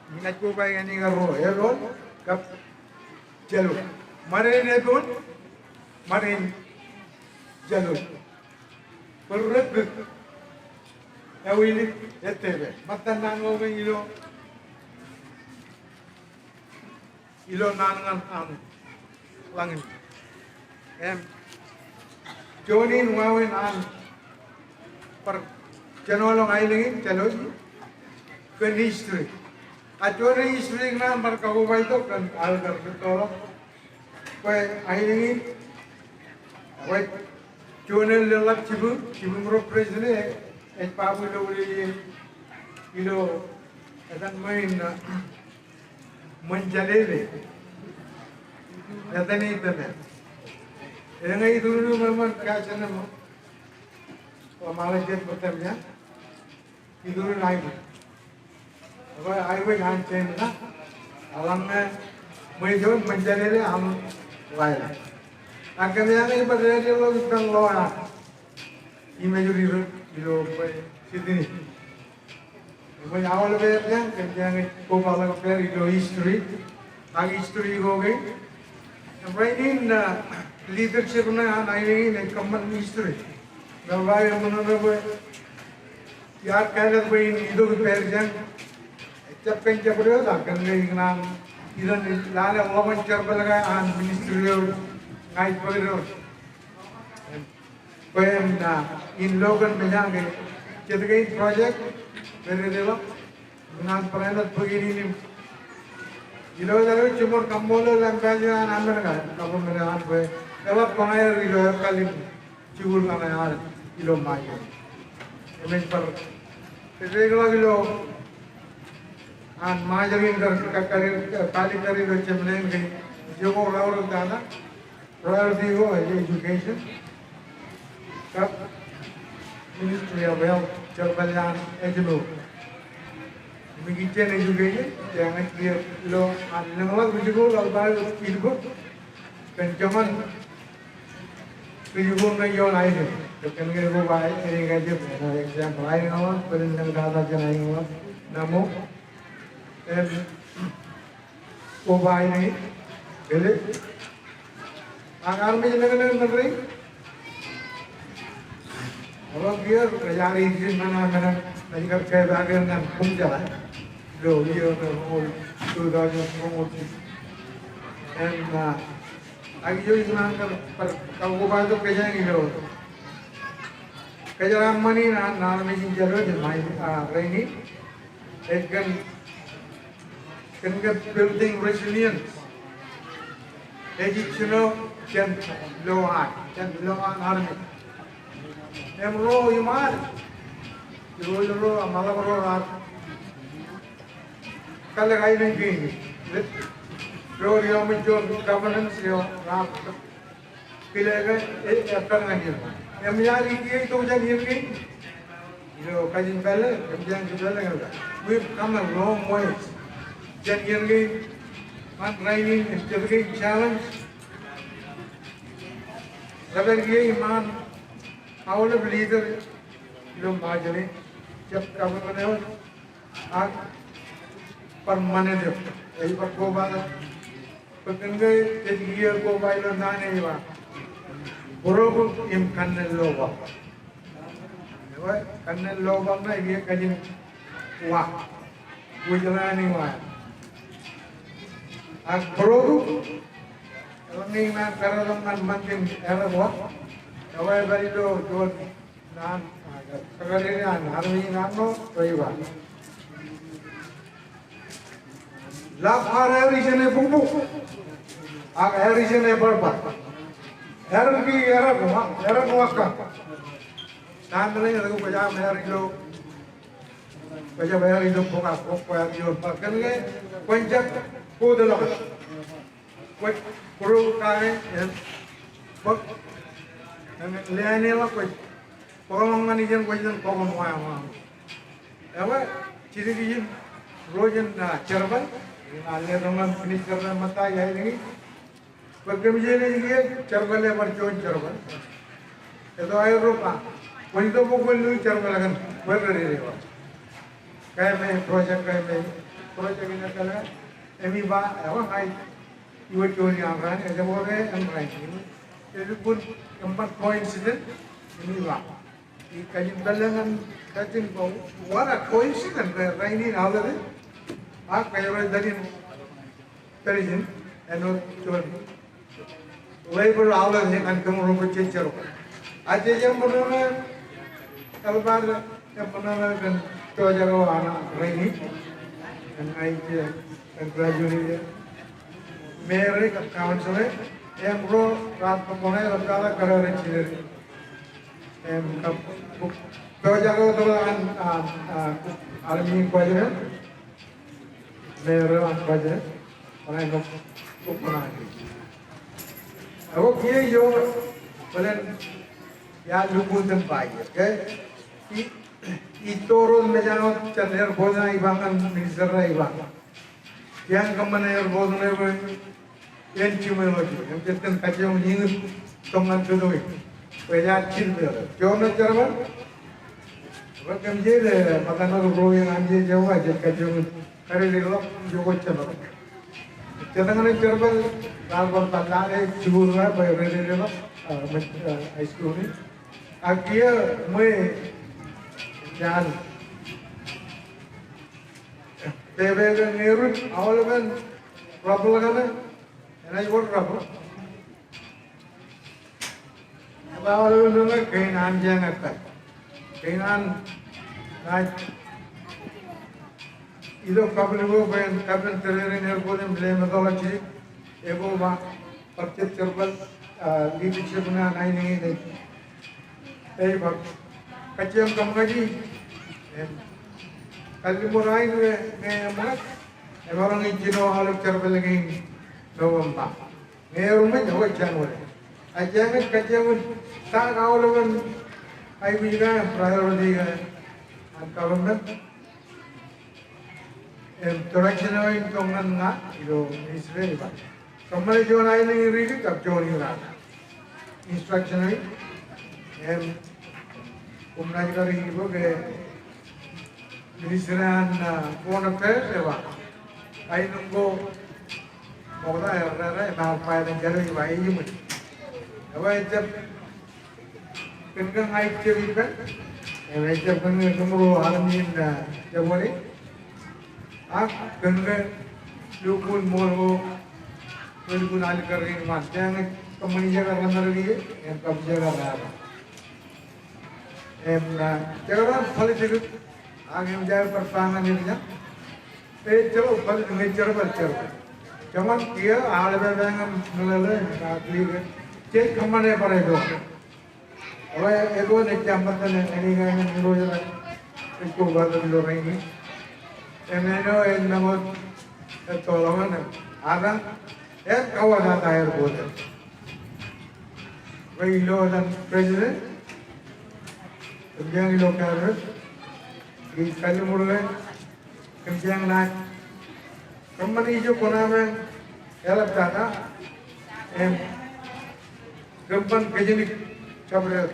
Minat ko ba yan nga ro, ron kap Jaluit. Marin na doon, marin Jaluit. Perurag, ewilik, etebe. Matandaan mo ba ilo nangan ang langin. Jonin wawin ang per Janolong ailingin Jaluit kan history. Acuan history na berkahubah itu kan algar betolong. Kue ailingin, kue Jonel lelak cibu merok presiden. Pabu ilo akan main menjalele. Adan itu Yang ini dulu memang kajian mo, malah dia bertanya, itu naik. Apa ayo yang cina, alamnya Majol menjadi am lain. Akan yang ini pada dia lo bukan loa, ini Majol itu sini. Apa aolep yang kerjanya Komol itu history, history hoge. Eniin leadership na Eniin komman history. Lewaj monono yaar kailan itu perjang. Capkan capur dah kan dengan iran lalu orang capur lagi an ministerial ngait perlu. Pem na in logan menjangke jadi project berdevelop dengan peranat begini ni. Jaluit Kamolol lambaja namanya kan, kamu menahan gue. Lewat pengair Jaluit kali cibul namanya kilo Majol. Emen per, sekarang kilo an Majolin kali lo cemlen ke, jogo raur dana, priority go education. Kap Ministry of Health Jeramman edulo. Ikijen education, jangan clear lo anenglah begitu kalau baru itu kan zaman itu pun yang lain itu kan kita buat ini kan je example lain nama perintah kata jangan nama namo buat ini jadi armij negeri orang dia kerja ikijen mana nanti kerja bagian dengan punca the year of 2014. And actually, kalau bukan tu kerja ni lo, jeramman ni armij Jaluit Eniin, it can get building resilience. Educational can Lewaj army. Emro imar, lo amalah ro kalau kaya ni, lo dia Majol governance yo, raar, pilih apa lagi? Yang mencari dia itu jadi ni, lo kajian bela, kajian bela kan? We've come a long way. Jadi ni, Eniin jadi challenge. Tapi dia iman, aolep leader, lo Majol, jab kamu menawan, permanent itu berkobar pengenai jadi kobar itu nane iba berobok kanel loba kanel loba na dia kajian wah wajalan ini wah berobok ini na karalangan mantin era wah kawai bari do nan kagalian armij nano toiba Laf regione bubu, regione berbat. Era muaka. Tandanya itu baca itu buka itu bahkan ke puncak kudalah. Kuru kare, bak, leane lah Pengembangan ijen kuijen komon wah. Apa ciri ijen rojen jeramman, alih dengan minister mata ya ini. Bagaimana ini jeramman lebar join jeramman. Itu air rupa. Wanita bukan lu jeramman lagan berdiri. Kayak project ini kalau ini apa hai ibu curi angkat, ada boleh angkat ini. Itu pun tempat coincident ini Kajian dalangan kajian bau, wara coincident ini awal deh. Kayak dari terjun, anu cuma labor awal ni kan kamu rumah cecer. Aja yang mana kalau bar yang mana kan tu aja kau anak ini, dan aja dan graduate mere council yang bro rat pemulai lembaga kerja ciri. Kau jago tuan armij kuajar, merah kuajar, orang itu kuajar. Ako kaya yo palan ya lukkun dan pai. Okay? Itoron mejano chaner bodna ibangan minister ra ibang. Yang kemana bodna iban yang cimologi. Yang cetan kacau nyingut tongan tudoi. Paya cindel. Jono jeramman. Wakam jere makana ro yang anje jawa je kacau kare dilo jogo chalo. Cetangan jeramman lalbal pandai cibura paya re dilo high school ni. Akia mui Jan. Tebe ngerut awal kan trouble kan, enai buat trouble. Awal kan kainan jangan tak, kainan naik. Itu couple itu kan couple terlerin airport blame atau lagi, ego bah percet cerbal leadership na naik ni. Eh bah kacang kampanye, kalau murai ni mana, orang ini aolep cerbal lagi November. Ni rumah jauh jangan. Ajangan kacang tak aolep I juga priority government. Directional komman na itu Israel ba. Komman itu orang ini rigi kap joni rana. Instructional komman itu rigi boge Israel phone affairs ba. Ay nunggu moga rara na pa dan jari ba ini mut. Awak jab kengkang air cewi kan, jab kengkang kemuru alamin jawari. Kengkang lukkun monono lukkun alikar ini macam company jaga runner dia, yang kap jaga raar. Jaga fal itu, agam jaga perpangan ini ya. Celo fal ini cerbal. Cuman dia aolep dengan nelayan kali cek kemana para itu. Orang itu nak jambatan ini kan nurujana itu baru dulu ini. Eniin namot tolongan ada kawan ada air bodoh. Ilo dan presiden, kerjaan ilo karet, di kali mulai kerjaan nak. Company itu konamen help data, gempan kejenik campur,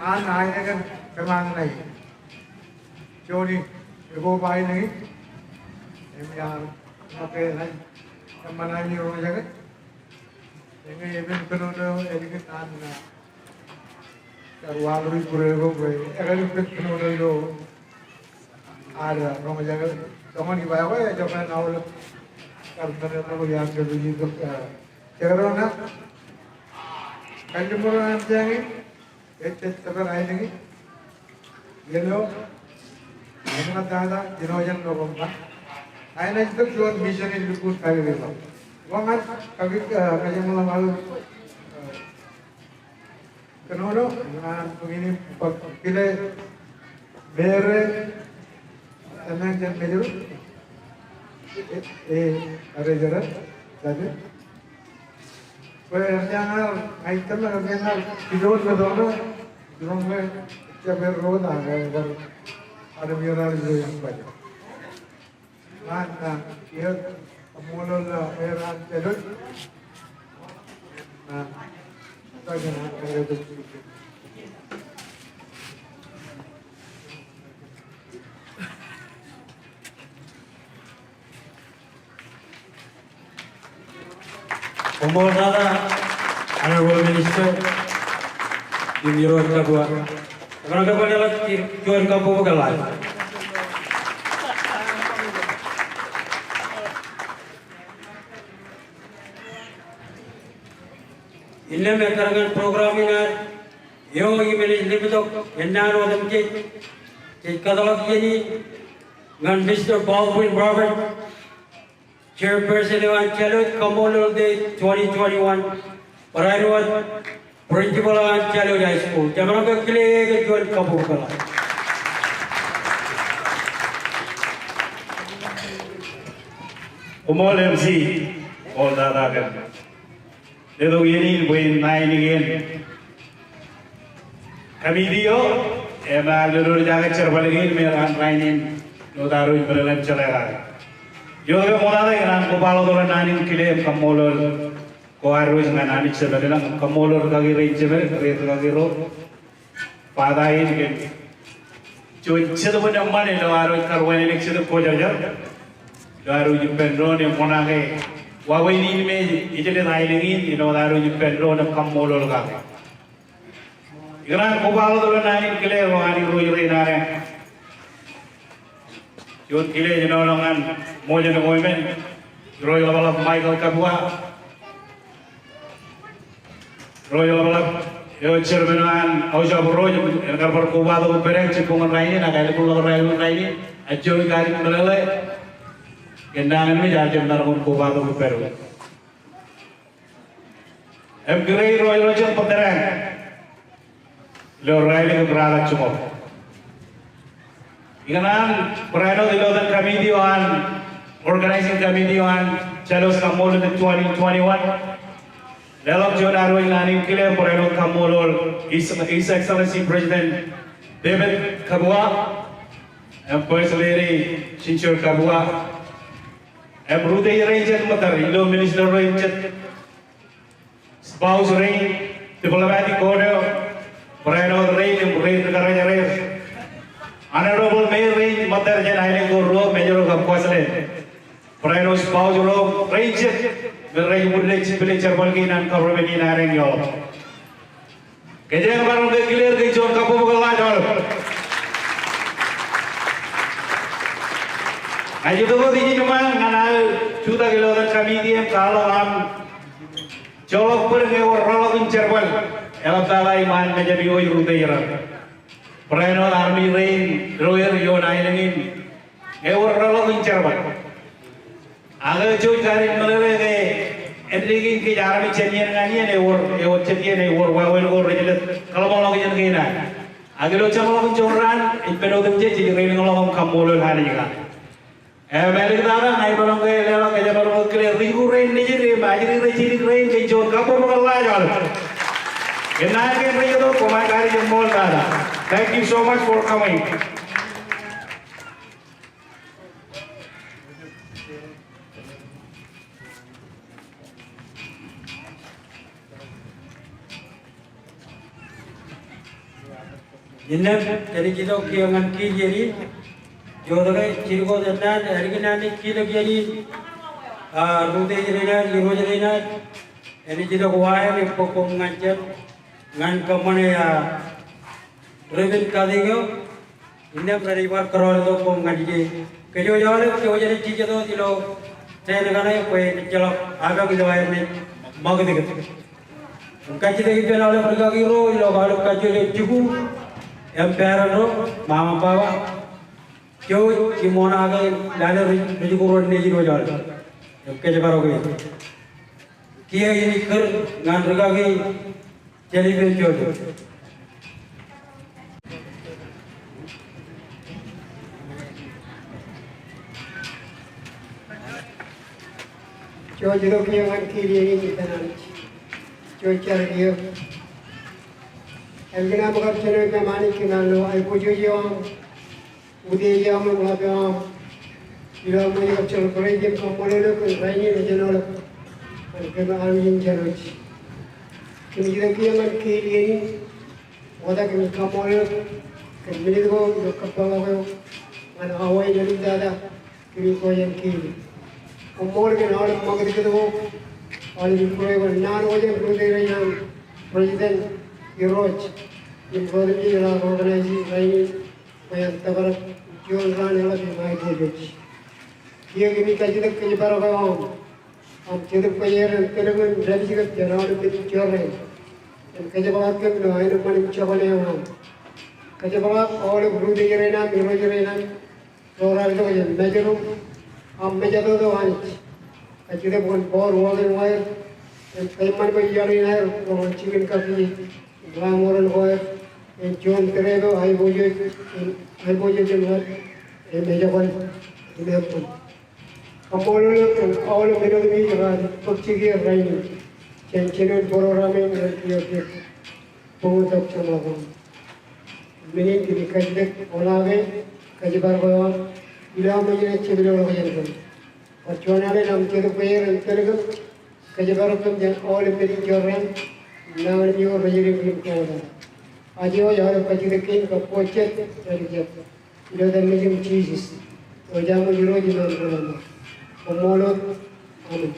an airnya kan kemana lagi, joni. Ego bayi ni, yang pakai ni, yang mana ni orang jaga, yang event penuh edukasi anda, terwalu kurego bayi, agar event penuh itu ada orang jaga, jangan dibayar ya jangan aolep, kerana orang yang kerja itu, kerana kalau orang jangan, cepat aja ni, yellow. Mana dah jerojan November. Aina itu tuan mission ini lukkun kali itu. Wangan kami kerja malam malu. Kenapa? Begini pilih bere tanah jangan major. Ada jarak, jadi. Jangan item jangan pilot betul. Jangan cabar road agak ada mineral itu yang banyak. Nah, ia Komol merah Jaluit. Nah, kita jangan terlalu sedikit. Komol Rara, Honorable Minister, di Jaluit kedua. Karena kepada lagi jual kampung begalai. Ini mereka program ini, yang ini menjadi betul. Enak orang cek katalah ini dengan Mr. Baldwin Robert, Chairperson of Jaluit Kamolol Day 2021, Paraywat. Principal of Jaluit High School. Jangan lupa klik jual kampung begalai. Komol MC, all datakan. Ledo Eniin buin naik again. Kami dia, emang ledo jaga cerbal again meran Eniin. Lo daru ibarat cerai. Yo ke mana lagi kan Komol dolan naning kile Kamolol. Ko harus dengan anik sebenarnya Kamolol kaki range ber kaki ro. Padai ni. Cuci tu pun mana lo harus karwan ini cuci ko jajar. Lo harus jempendro ni mana ke. Wawai ni me ijele naik lagi, lo harus jempendro ni Kamolol kaki. Ikan Komol dolan naning kile lo anik ro jere nare. Yun kile jenolangan moja na moimen Royal balap Michael Kabua Royal balap yo cermenan auja rojo engar berkuba to pereng cipungan raini na kali pulau raini ajo kali melele gendangan mi jaje benar kuba to peru grey Royal rojo petereng lo raini ke berada cukup Ikanan Perano Dilotan Committee on Organizing Committee on Jaluit Kamolol in 2021. Lelok John Arwin Laning Kile Perano Kamolol, His Excellency President David Kabua, and First Lady Chinchur Kabua, and Rude Ranger Matar, Ilo Minister Ranger, Spouse Rain, Diplomatic Order, Perano Rain, Rain, Honorable Mayor Range Matar Jan Island go row Majol of Kwasle. Perano spouse row range the range would let village Balkin and government in Arangyo. Kajan Baron clear the John Kapu. I do the gentleman and I to the Gilodan comedian Carlo Jolok Purge or Rollo in Cherbal. Elatala Iman Majabio Rudeira. Perano army rain, royer yon Eniin, ever rollo in German. Other two carried Malay, entering the army Chenian and ever Chenian, or Wawel or Kalamolog in Gina. Agilo Chamalog Joran, in Pedo Jeti, raining along Komol Haniga. Americana, I belong to Rigu rain, Nigeria, Magic rain, they joke up over a large. And I can read it for my carriage and more data. Thank you so much for coming. Jinam dari kita kiangan kiri, jodoh cirgo dan hari nani kiri kiri, rute jerinan, jiro jerinan, ini kita kuai ni pokok ngajar, ngan kemana ya? Revin kadingo, inna paribar karol do kom ngaji. Kejo jawale kejo jari chije do dilo, saya negara kue jalak aga kita bayar ni mag dekat. Kaji degi penale mereka kiro, ilo kalau kaji le cukup, empire ro, mama bawa, jo kimona aga lalu rijukuron ni jiro jawale. Kejo karo kue. Kia ini ker ngan mereka ki jadi penjodoh. Cuaca itu kiangan kiri ini tanam, cuaca dia. Elgina bukan channel ke mana kita lalu, aku jujur, udah jam berapa, bila mana channel kerja Komol itu kerja channel, kerja armij channel. Kini kita kiangan kiri ini, wadah kini Komol, kini itu kapal apa, mana awal jadi dah, kini kiangan kiri. Komol ke naal magad ke do ali bipoy ko nan oje rude rayan president Lewaj information la organize rayi bayan tabar jon ran ela bi mai bojoch kiye gimi kaji tak kaji baro ko am chedu ko yer telugu radi ke janadu bi chore en kaji baat ke no ayru mani chabale ho kaji baat all rude rayna Lewaj rayna rora to je mejeru am mejado do ani actually bukan bor wagen wire en kaiman ko yari na ko chicken kafi glamoran wire en jon teredo ai boje je war en mejaban ilepun Komol ko all medo mi jara pokchi ge raini Chenchenon Bororamin Yoke Boktok Samagam. Many to be Kajik, Olave, Kajibargo, Ilamajan Chibiro. But Jonale Nam Chirupay and Telegram, Kajibarakam, then all the petty Joran, now you are Rajirim Koda. Adio Yara Kajikin, Kapochet, RiJaluit. You know the medium cheeses. Ojamo Yuro, Komol, Amen.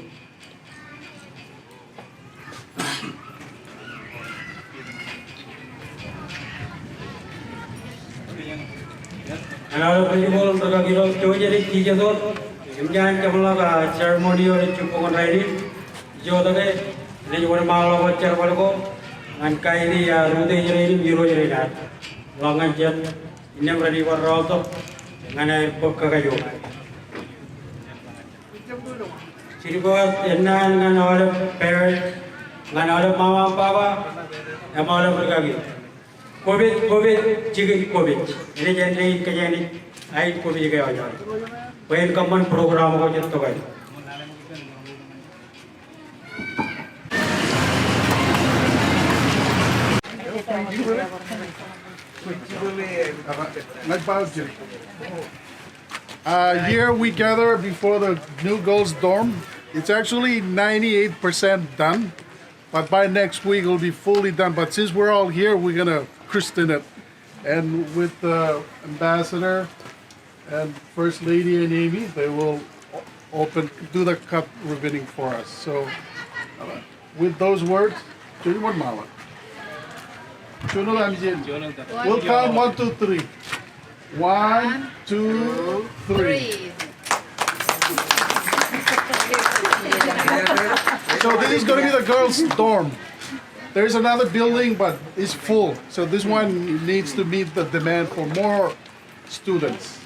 Another principle of the Gagiro, Jojari, Kijador, Imjan Kamala, ceremony or Chupon Riding, Jodage, then you were Malo, Chervalago, and Kairi, Rude, Euro, Long and Jet, never were also, and I book Kagayo. Chiribo, Enan, and all of parents, and all of Mama, Papa, and all of Gagi. COVID, chicken COVID. Ini jadi air COVID juga ada. When komman program ko jatuh kali. Here we gather before the new girls' dorm. It's actually 98% done, but by next week it'll be fully done. But since we're all here, we're gonna christen it, and with the ambassador and First Lady and Amy, they will do the cut ribboning for us. So, with those words, we'll count 1, 2, 3. 1, 2, 3. So this is going to be the girls' dorm. There's another building, but it's full. So this one needs to meet the demand for more students.